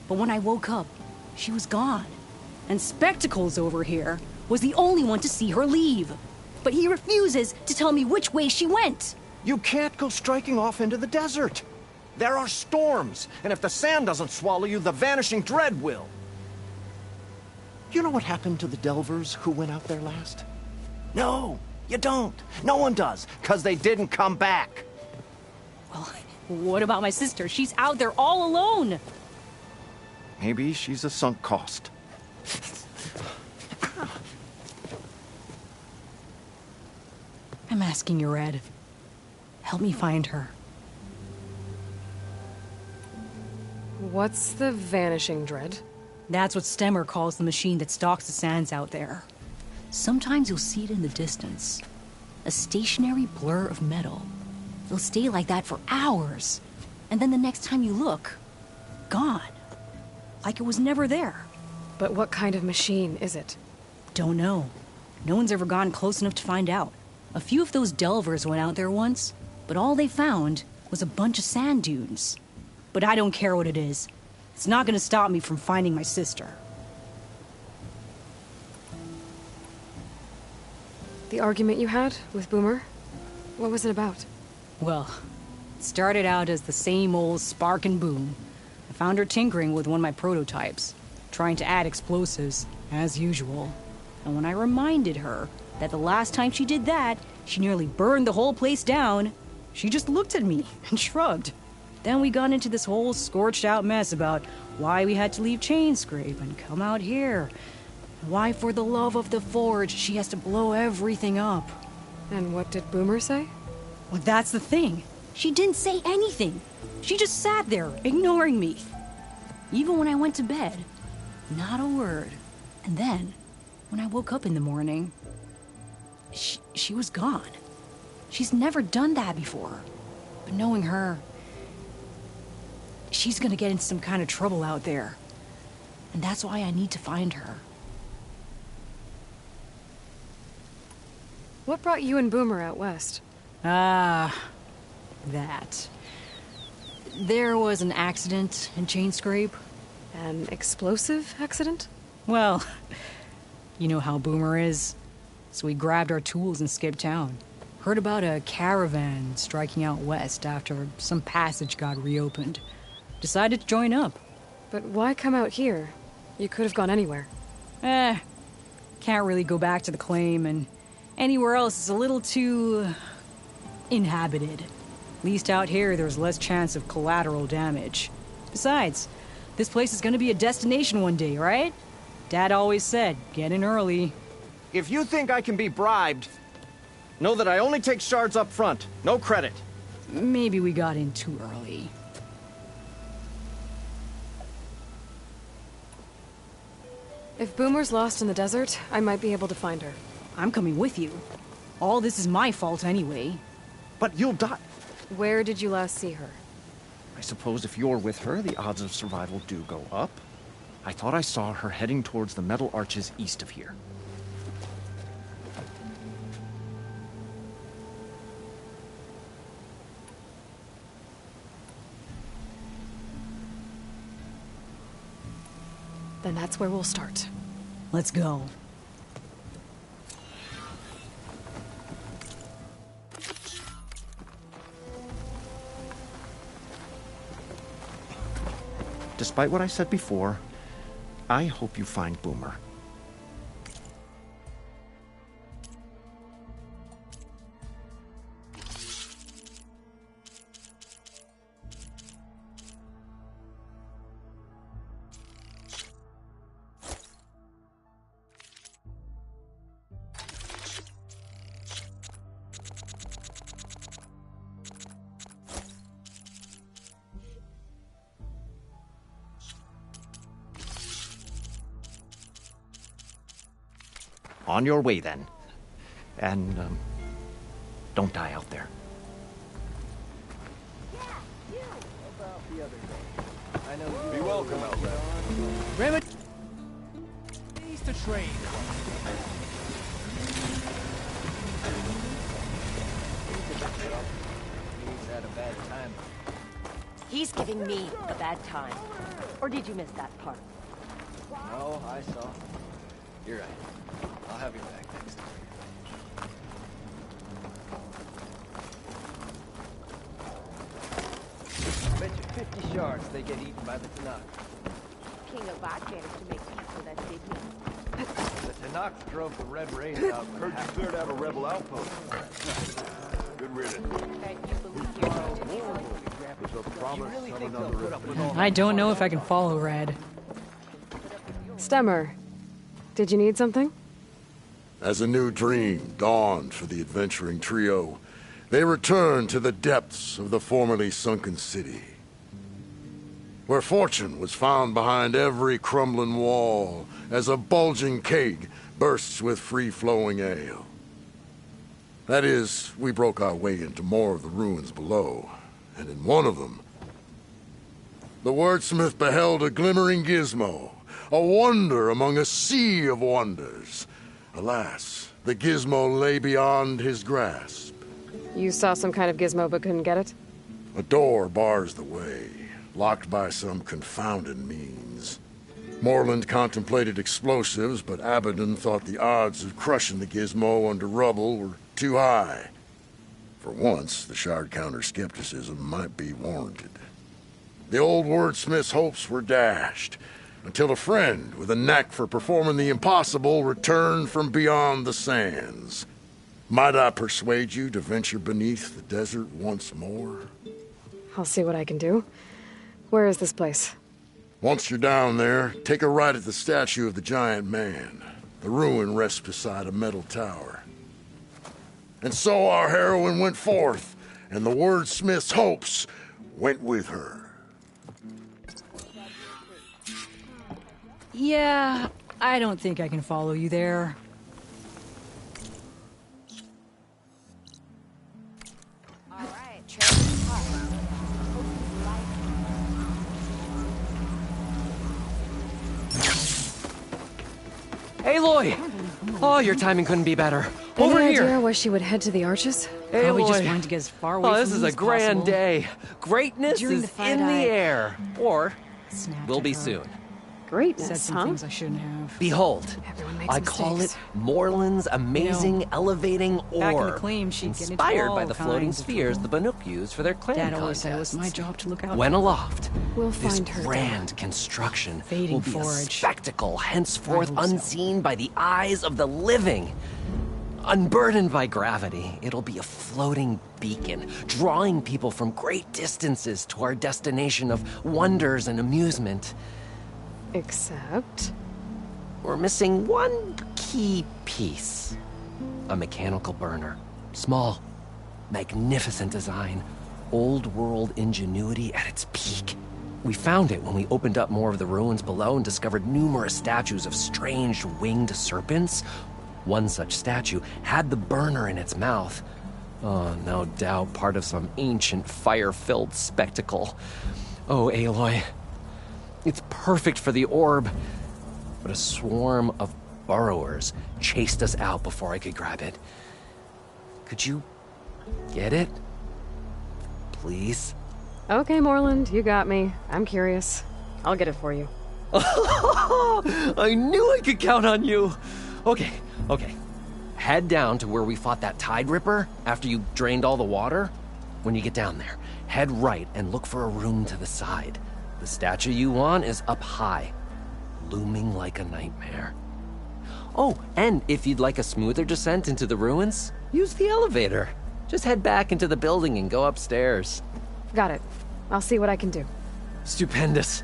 But when I woke up, she was gone. And Spectacles over here was the only one to see her leave. But he refuses to tell me which way she went. You can't go striking off into the desert. There are storms, and if the sand doesn't swallow you, the Vanishing Dread will. You know what happened to the Delvers who went out there last? No, you don't. No one does, because they didn't come back. Well, what about my sister? She's out there all alone. Maybe she's a sunk cost. I'm asking you, Red. Help me find her. What's the Vanishing Dread? That's what Stemmer calls the machine that stalks the sands out there. Sometimes you'll see it in the distance. A stationary blur of metal. It'll stay like that for hours. And then the next time you look, gone. Like it was never there. But what kind of machine is it? Don't know. No one's ever gone close enough to find out. A few of those delvers went out there once, but all they found was a bunch of sand dunes. But I don't care what it is. It's not gonna stop me from finding my sister. The argument you had with Boomer? What was it about? Well, it started out as the same old spark and boom. I found her tinkering with one of my prototypes, trying to add explosives, as usual. And when I reminded her that the last time she did that, She nearly burned the whole place down. She just looked at me and shrugged. Then we got into this whole scorched out mess about why we had to leave Chainscrape and come out here. Why, for the love of the Forge, she has to blow everything up. And what did Boomer say? Well, that's the thing. She didn't say anything. She just sat there, ignoring me. Even when I went to bed, not a word. And then, when I woke up in the morning, she was gone. She's never done that before. But knowing her, she's gonna get in some kind of trouble out there. And that's why I need to find her. What brought you and Boomer out west? That. There was an accident in Chainscrape. An explosive accident? Well, you know how Boomer is. So we grabbed our tools and skipped town. Heard about a caravan striking out west after some passage got reopened. Decided to join up. But why come out here? You could have gone anywhere. Can't really go back to the claim, and anywhere else is a little too inhabited. At least out here, there's less chance of collateral damage. Besides, this place is gonna be a destination one day, right? Dad always said, get in early. If you think I can be bribed, know that I only take shards up front. No credit. Maybe we got in too early. If Boomer's lost in the desert, I might be able to find her. I'm coming with you. All this is my fault anyway. But you'll die. Where did you last see her? I suppose if you're with her, the odds of survival do go up. I thought I saw her heading towards the metal arches east of here. Then that's where we'll start. Let's go. Despite what I said before, I hope you find Boomer. On your way, then. And, don't die out there. Be welcome, Outlander. Remedy needs to trade. He's had a bad time. He's giving me a bad time. Or did you miss that part? No, I saw. You're right. I'll have your back next time. Bet you 50 shards they get eaten by the Tanakh. King of Bot managed to make peace with that, didn't he? The Tanakh drove the Red Race out. Heard you cleared out a rebel outpost. Good riddance. I don't know if I can follow Red. Stemmer, did you need something? As a new dream dawned for the adventuring trio, they returned to the depths of the formerly sunken city, where fortune was found behind every crumbling wall as a bulging keg bursts with free-flowing ale. That is, we broke our way into more of the ruins below, and in one of them, the wordsmith beheld a glimmering gizmo, a wonder among a sea of wonders. Alas, the gizmo lay beyond his grasp. You saw some kind of gizmo but couldn't get it? A door bars the way, locked by some confounded means. Moreland contemplated explosives, but Abaddon thought the odds of crushing the gizmo under rubble were too high. For once, the shard counter skepticism might be warranted. The old wordsmith's hopes were dashed, until a friend with a knack for performing the impossible returned from beyond the sands. Might I persuade you to venture beneath the desert once more? I'll see what I can do. Where is this place? Once you're down there, take a right at the statue of the giant man. The ruin rests beside a metal tower. And so our heroine went forth, and the wordsmith's hopes went with her. Yeah, I don't think I can follow you there. Aloy! Oh, your timing couldn't be better. Over Any here! idea why she would head to the arches? Probably just Aloy. wanted to get as far away Oh, from this is you a as grand possible. day. Greatness During is the fight, in the I air. Or snapped will at be her. soon. Greatness, Said some things I shouldn't have. Behold, Everyone makes I call it mistakes. Morland's amazing elevating back in the orb. claim, she'd get into Inspired all by the floating kinds of spheres the trouble. Banuk used for their clan Dad always said it was contests. my job to look out When for her. aloft, We'll this find her, grand construction Fading will be a forage. spectacle henceforth I hope so. unseen by the eyes of the living. Unburdened by gravity, it'll be a floating beacon, drawing people from great distances to our destination of wonders and amusement. Except... We're missing one key piece. A mechanical burner. Small, magnificent design. Old world ingenuity at its peak. We found it when we opened up more of the ruins below and discovered numerous statues of strange winged serpents. One such statue had the burner in its mouth. Oh, no doubt part of some ancient fire-filled spectacle. Oh, Aloy. It's perfect for the orb. But a swarm of burrowers chased us out before I could grab it. Could you get it? Please? Okay, Morland, you got me. I'm curious. I'll get it for you. I knew I could count on you. Okay. Head down to where we fought that Tide Ripper after you drained all the water. When you get down there, head right and look for a room to the side. The statue you want is up high, looming like a nightmare. Oh, and if you'd like a smoother descent into the ruins, use the elevator. Just head back into the building and go upstairs. Got it. I'll see what I can do. Stupendous.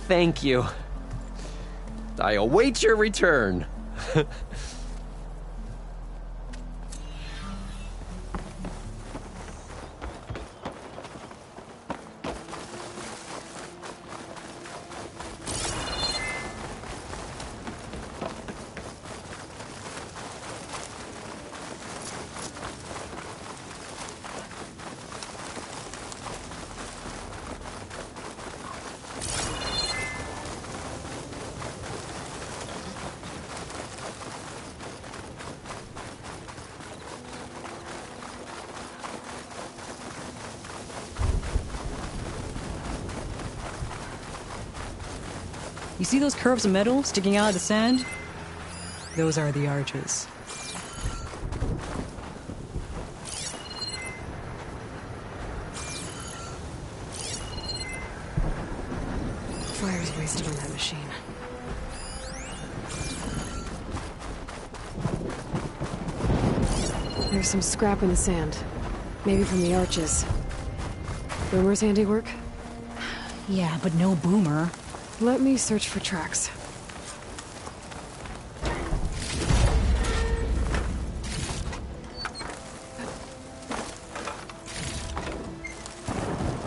Thank you. I await your return. You see those curves of metal sticking out of the sand? Those are the arches. Fire's wasted on that machine. There's some scrap in the sand. Maybe from the arches. Boomer's handiwork? Yeah, but no Boomer. Let me search for tracks.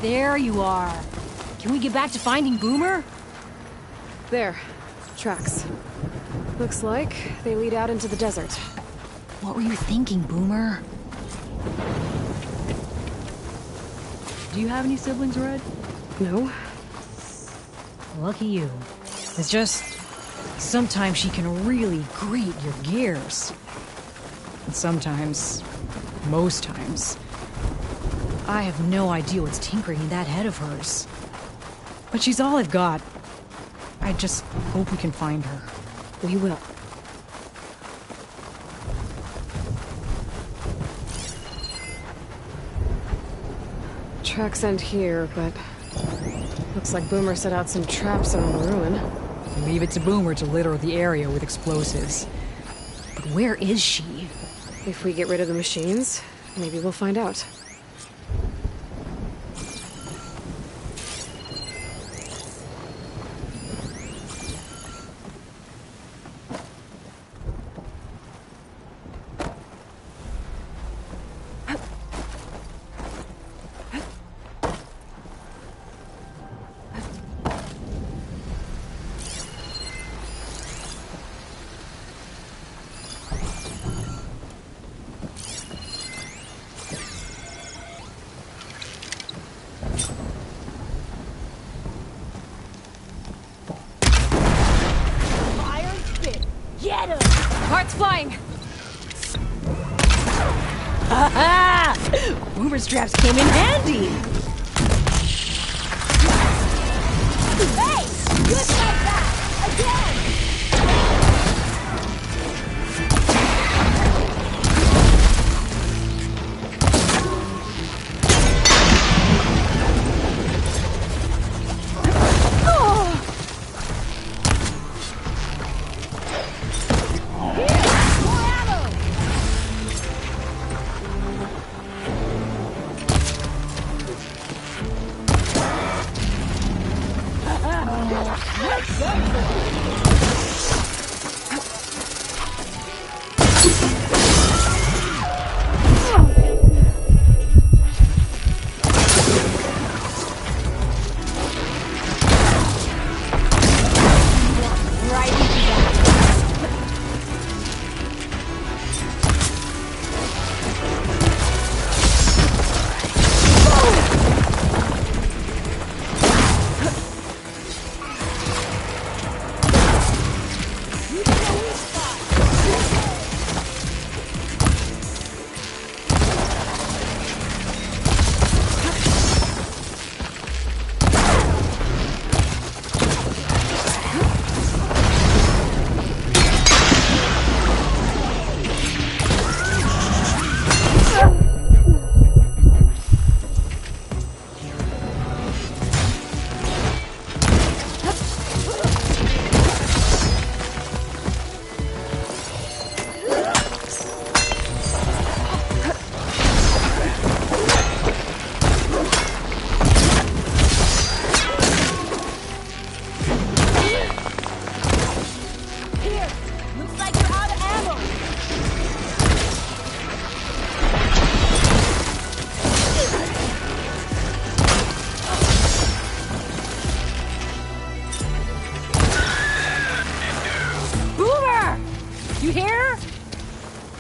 There you are. Can we get back to finding Boomer? There. Tracks. Looks like they lead out into the desert. What were you thinking, Boomer? Do you have any siblings, Red? No. Lucky you. It's just... sometimes she can really grate your gears. And sometimes... most times... I have no idea what's tinkering in that head of hers. But she's all I've got. I just hope we can find her. We will. Tracks end here, but... looks like Boomer set out some traps around the ruin. Leave it to Boomer to litter the area with explosives. But where is she? If we get rid of the machines, maybe we'll find out. Get him! Parts flying! Ha ha! Boomer straps came in handy! Hey! Just like that! Again!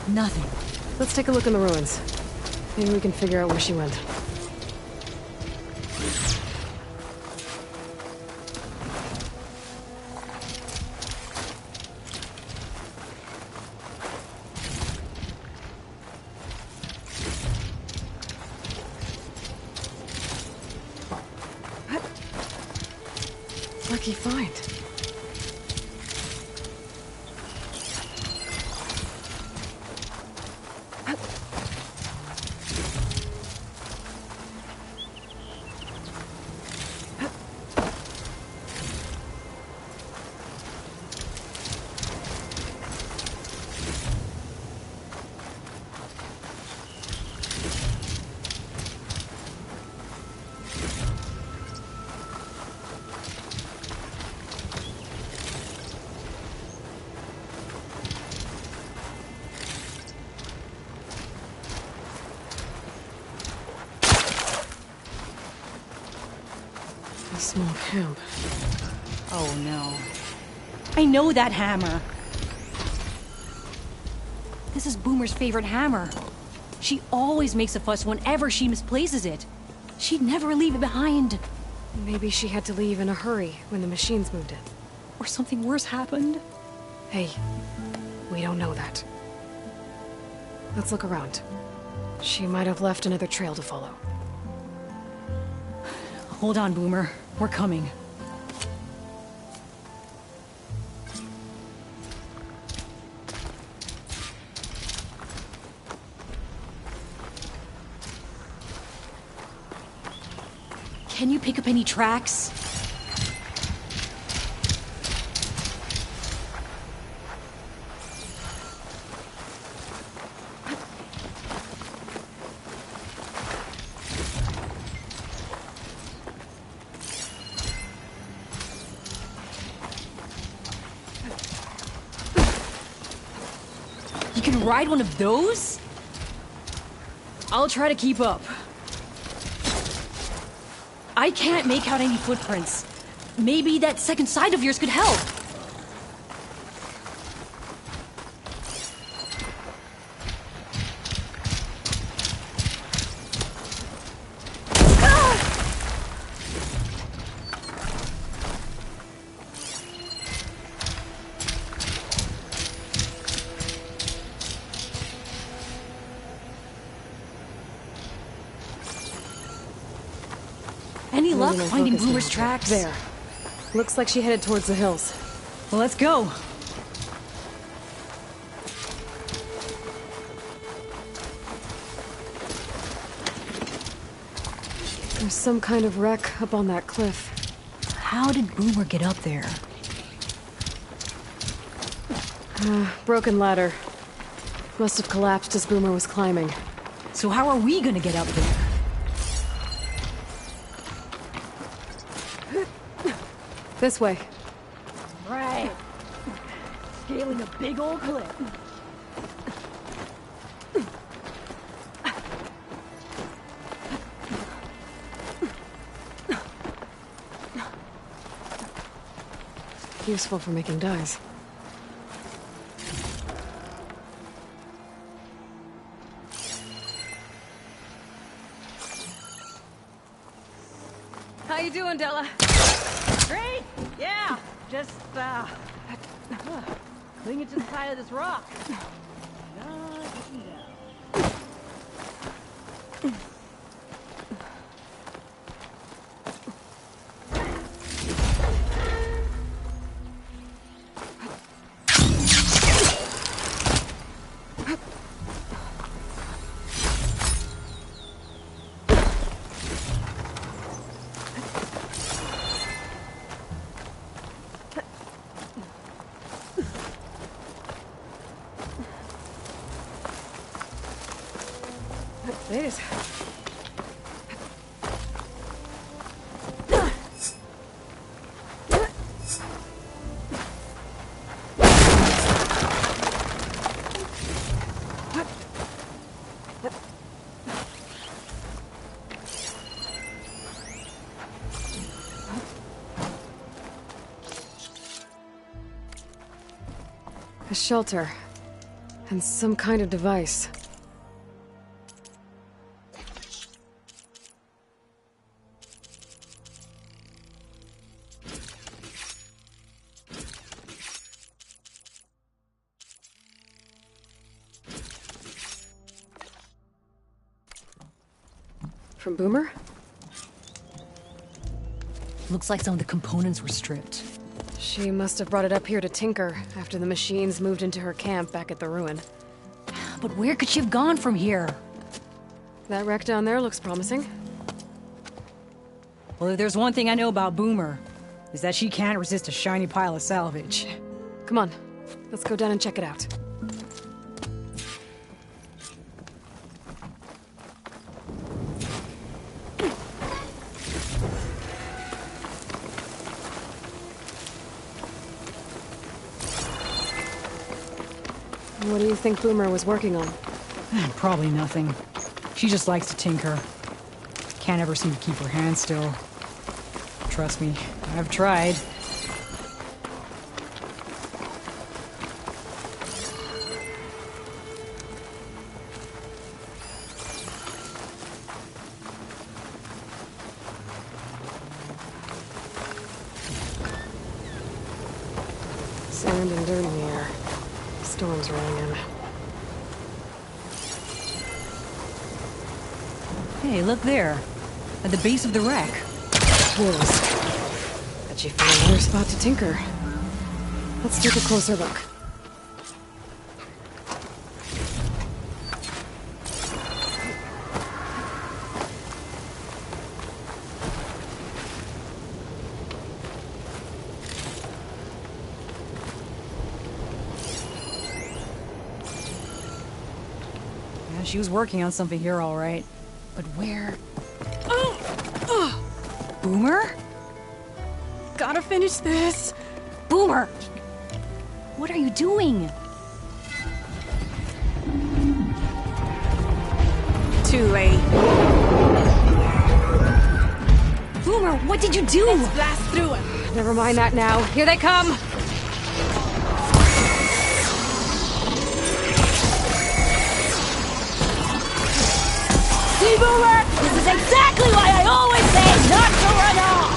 Nothing. Let's take a look in the ruins. Maybe we can figure out where she went. Lucky find. A small camp. Oh no. I know that hammer. This is Boomer's favorite hammer. She always makes a fuss whenever she misplaces it. She'd never leave it behind. Maybe she had to leave in a hurry when the machines moved it. Or something worse happened. Hey, we don't know that. Let's look around. She might have left another trail to follow. Hold on, Boomer. We're coming. Can you pick up any tracks? You can ride one of those? I'll try to keep up. I can't make out any footprints. Maybe that second side of yours could help. Any luck finding Boomer's tracks? There. Looks like she headed towards the hills. Well, let's go. There's some kind of wreck up on that cliff. How did Boomer get up there? Broken ladder. Must have collapsed as Boomer was climbing. So how are we gonna get up there? This way. Right. Scaling a big old cliff. Useful for making dyes. How you doing, Della? Great! Yeah! Just, clinging to the side of this rock. This. A shelter. And some kind of device. From Boomer? Looks like some of the components were stripped. She must have brought it up here to tinker after the machines moved into her camp back at the ruin. But where could she have gone from here? That wreck down there looks promising. Well, if there's one thing I know about Boomer, is that she can't resist a shiny pile of salvage. Come on, let's go down and check it out. What do you think Boomer was working on? Probably nothing. She just likes to tinker. Can't ever seem to keep her hands still. Trust me, I've tried. Sand and dirt in the air. Storm's rolling in. Hey, look there. At the base of the wreck. Wolves. Bet you found another spot to tinker. Let's take a closer look. Yeah, she was working on something here, all right. But where? Boomer? Gotta finish this! Boomer! What are you doing? Too late. Boomer, what did you do? Let's blast through him. Never mind that now. Here they come! See, Boomer? This is exactly why I always say not to run off!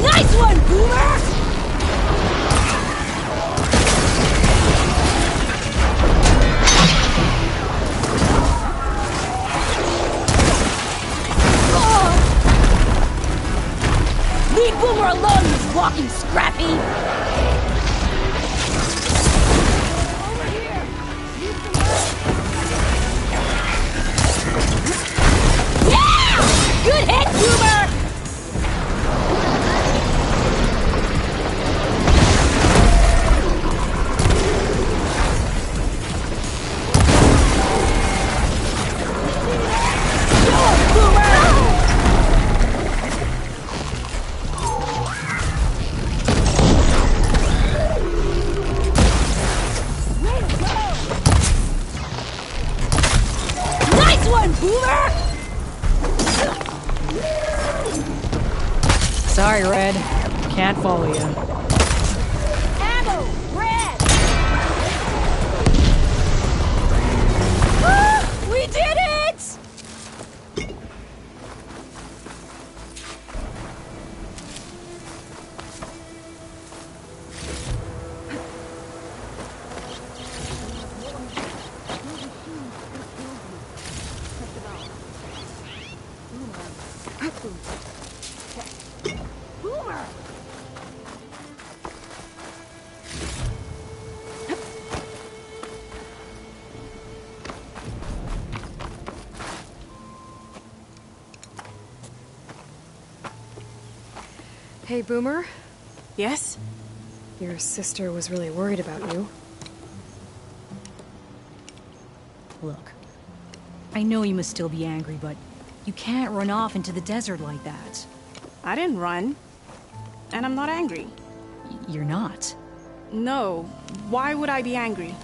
Nice one, Boomer! Leave Boomer alone, you walking scrappy! Yeah! Good hit, Boomer! Nice one, Boomer! Sorry, Red. Can't follow you. Ammo! Red! Ah, we did it! Boomer! Hey, Boomer. Yes? Your sister was really worried about you. Look, I know you must still be angry, but you can't run off into the desert like that. I didn't run. And I'm not angry. You're not. No. Why would I be angry?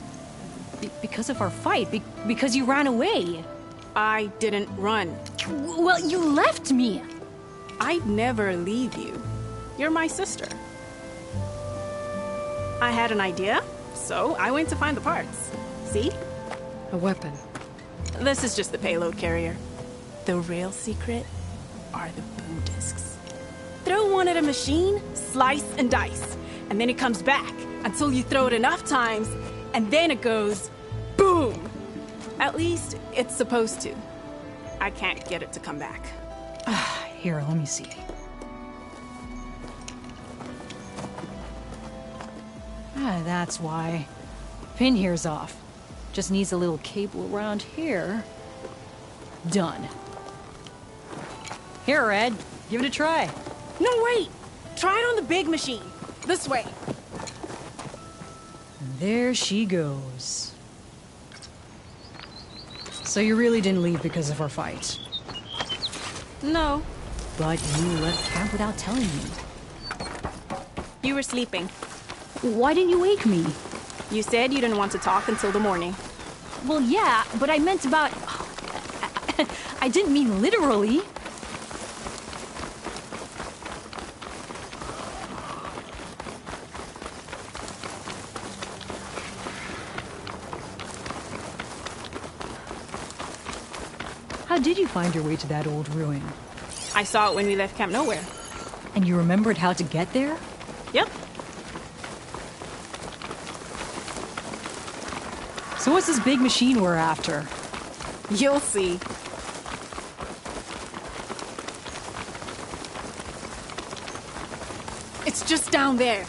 Because of our fight. Because you ran away. I didn't run. Well, you left me. I'd never leave you. You're my sister. I had an idea, so I went to find the parts. See? A weapon. This is just the payload carrier. The real secret are the boom discs. Throw one at a machine, slice and dice, and then it comes back until you throw it enough times, and then it goes boom. At least it's supposed to. I can't get it to come back. Here, let me see. That's why. Pin here's off. Just needs a little cable around here. Done. Here, Red. Give it a try. No, wait! Try it on the big machine. This way. There she goes. So you really didn't leave because of our fight? No. But you left camp without telling me. You were sleeping. Why didn't you wake me? You said you didn't want to talk until the morning. Well, yeah, but I meant about... I didn't mean literally. How did you find your way to that old ruin? I saw it when we left Camp Nowhere. And you remembered how to get there? Yep. So what's this big machine we're after? You'll see. It's just down there.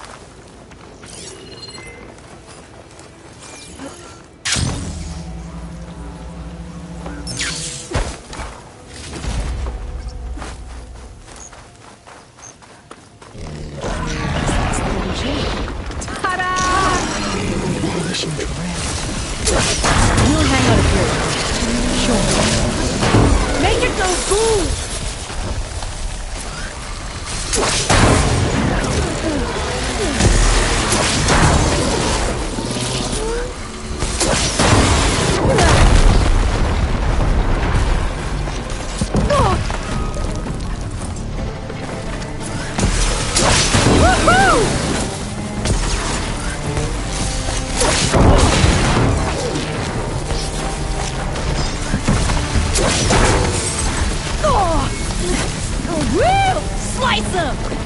Slice him!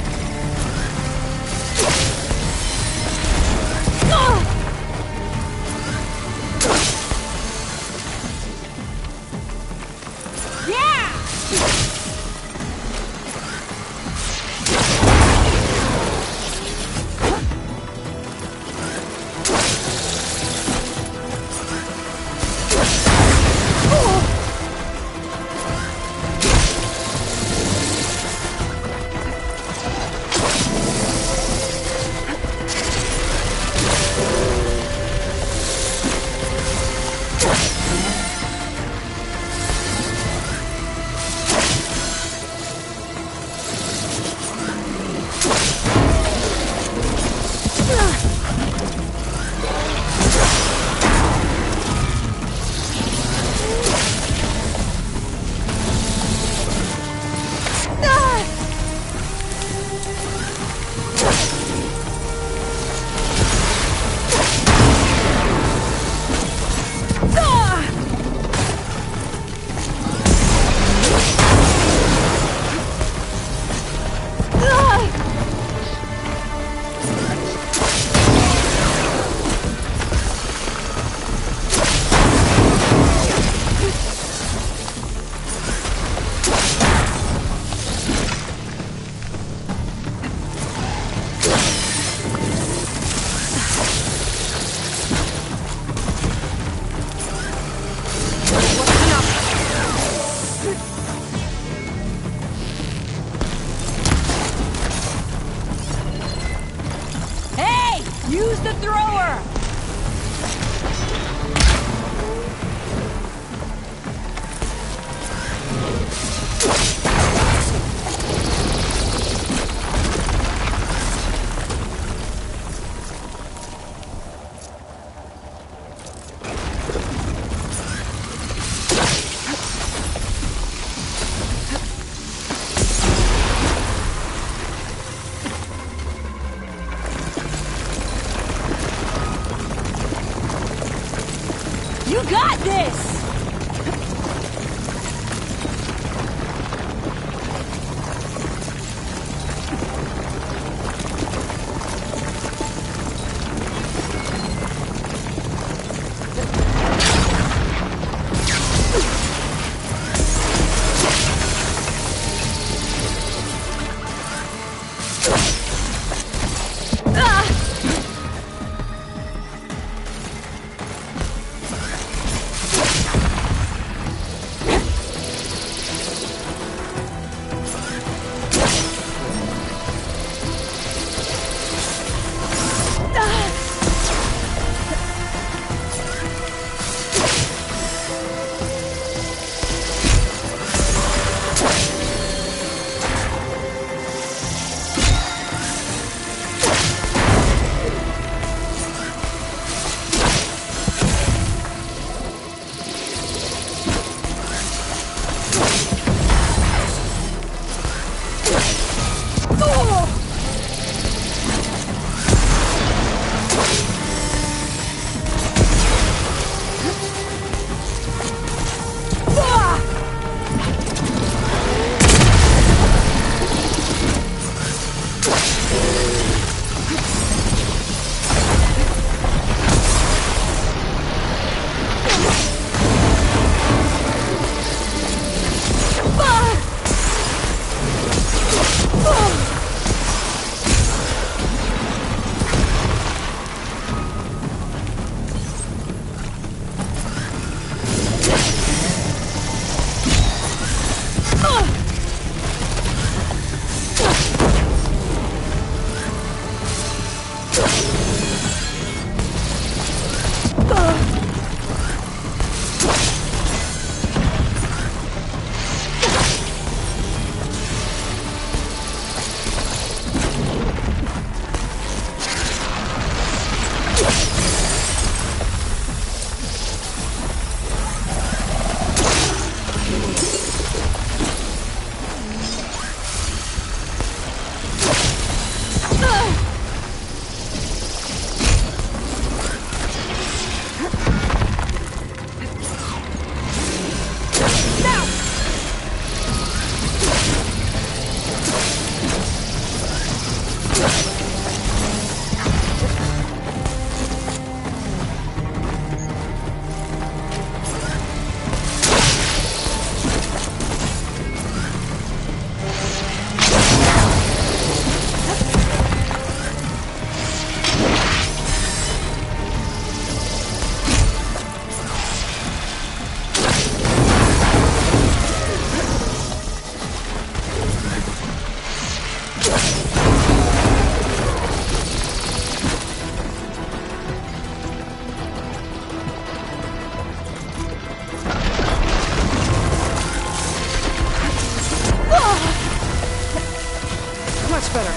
better.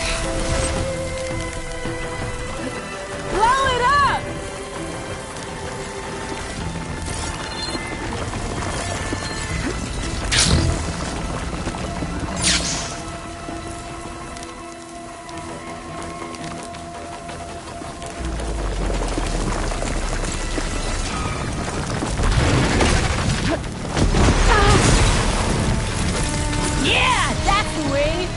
Blow it up! Yeah, that's the way!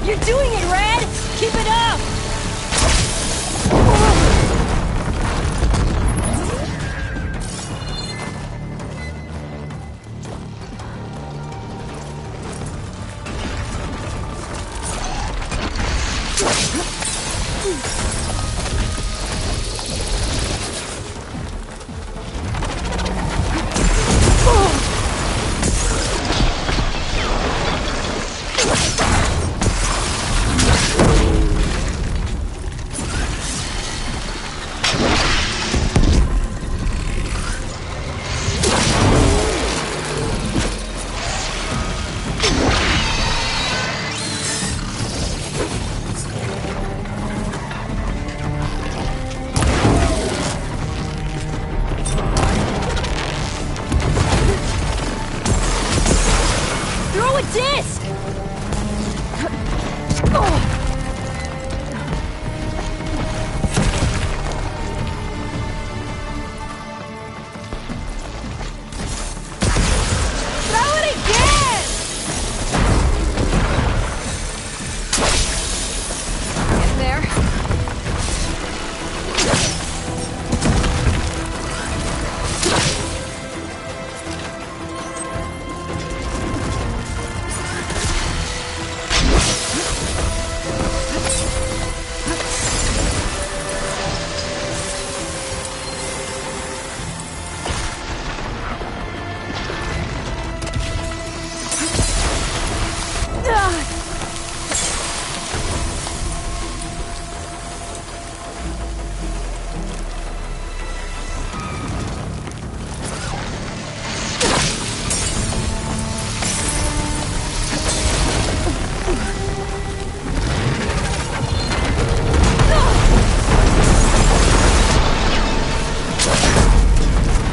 You're doing it, Red! Keep it up! Throw a disc! Throw it again! Getting there.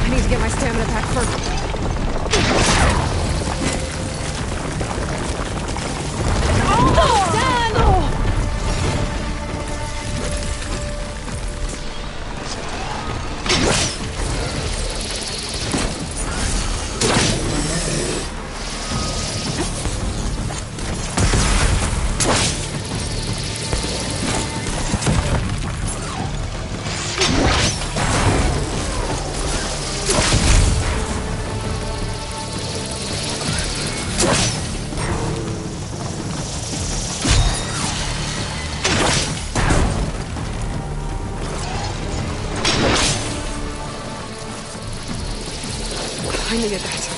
I need to get my stamina back first. Almost done! I needed that.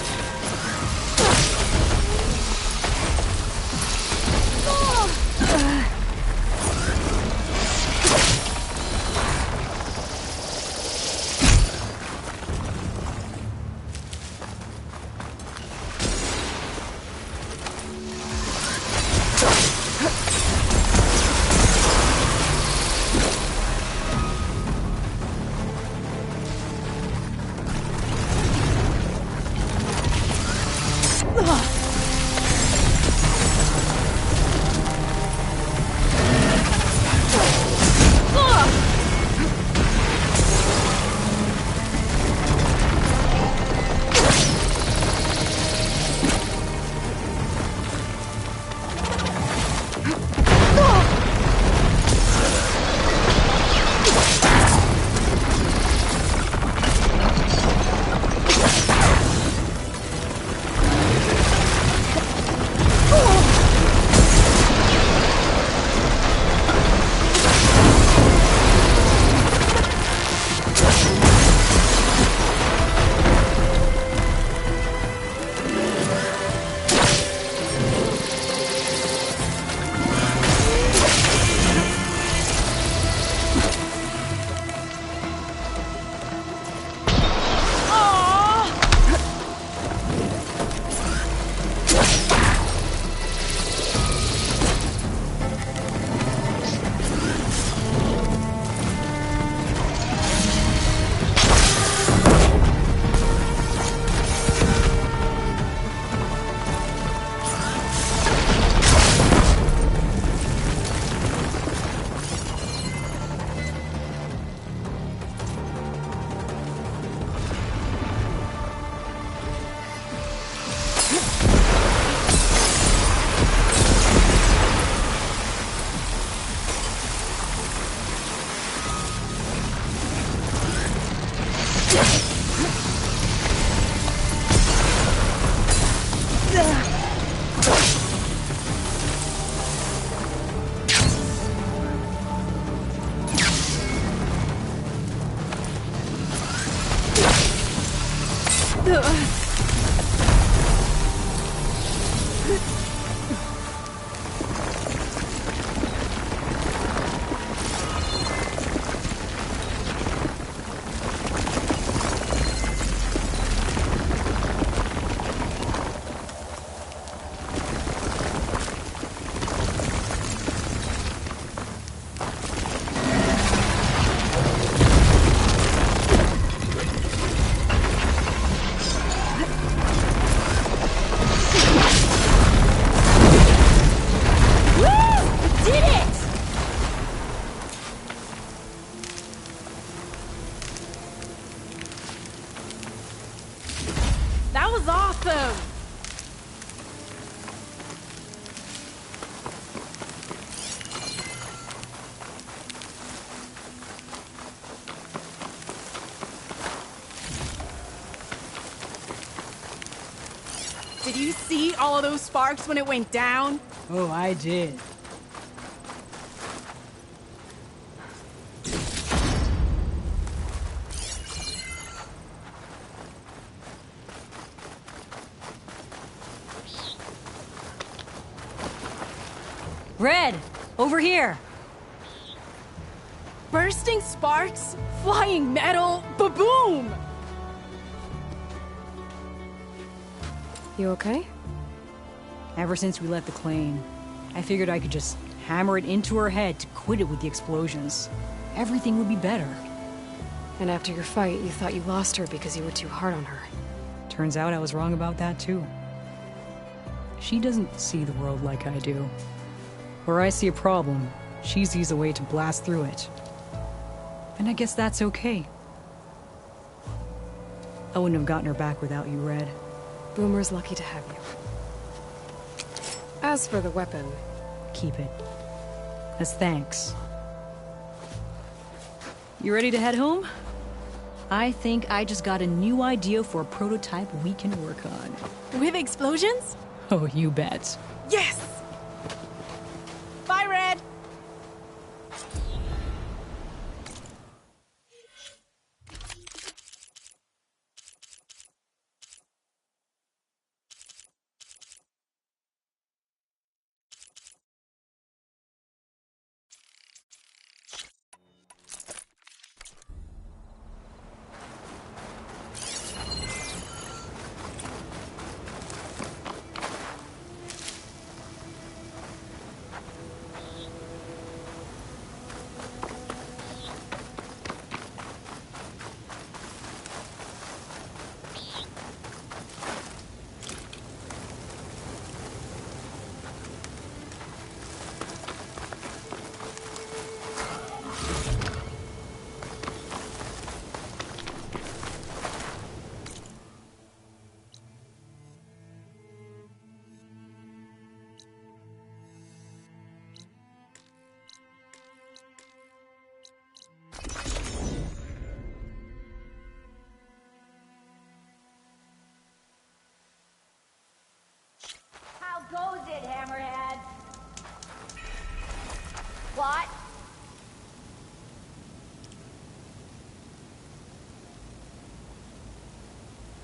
That was awesome! Did you see all of those sparks when it went down? Oh, I did. Red! Over here! Bursting sparks, flying metal, ba-boom! You okay? Ever since we left the claim, I figured I could just hammer it into her head to quit it with the explosions. Everything would be better. And after your fight, you thought you lost her because you were too hard on her. Turns out I was wrong about that too. She doesn't see the world like I do. Where I see a problem, she sees a way to blast through it. And I guess that's okay. I wouldn't have gotten her back without you, Red. Boomer's lucky to have you. As for the weapon... Keep it. As thanks. You ready to head home? I think I just got a new idea for a prototype we can work on. With explosions? Oh, you bet. Yes!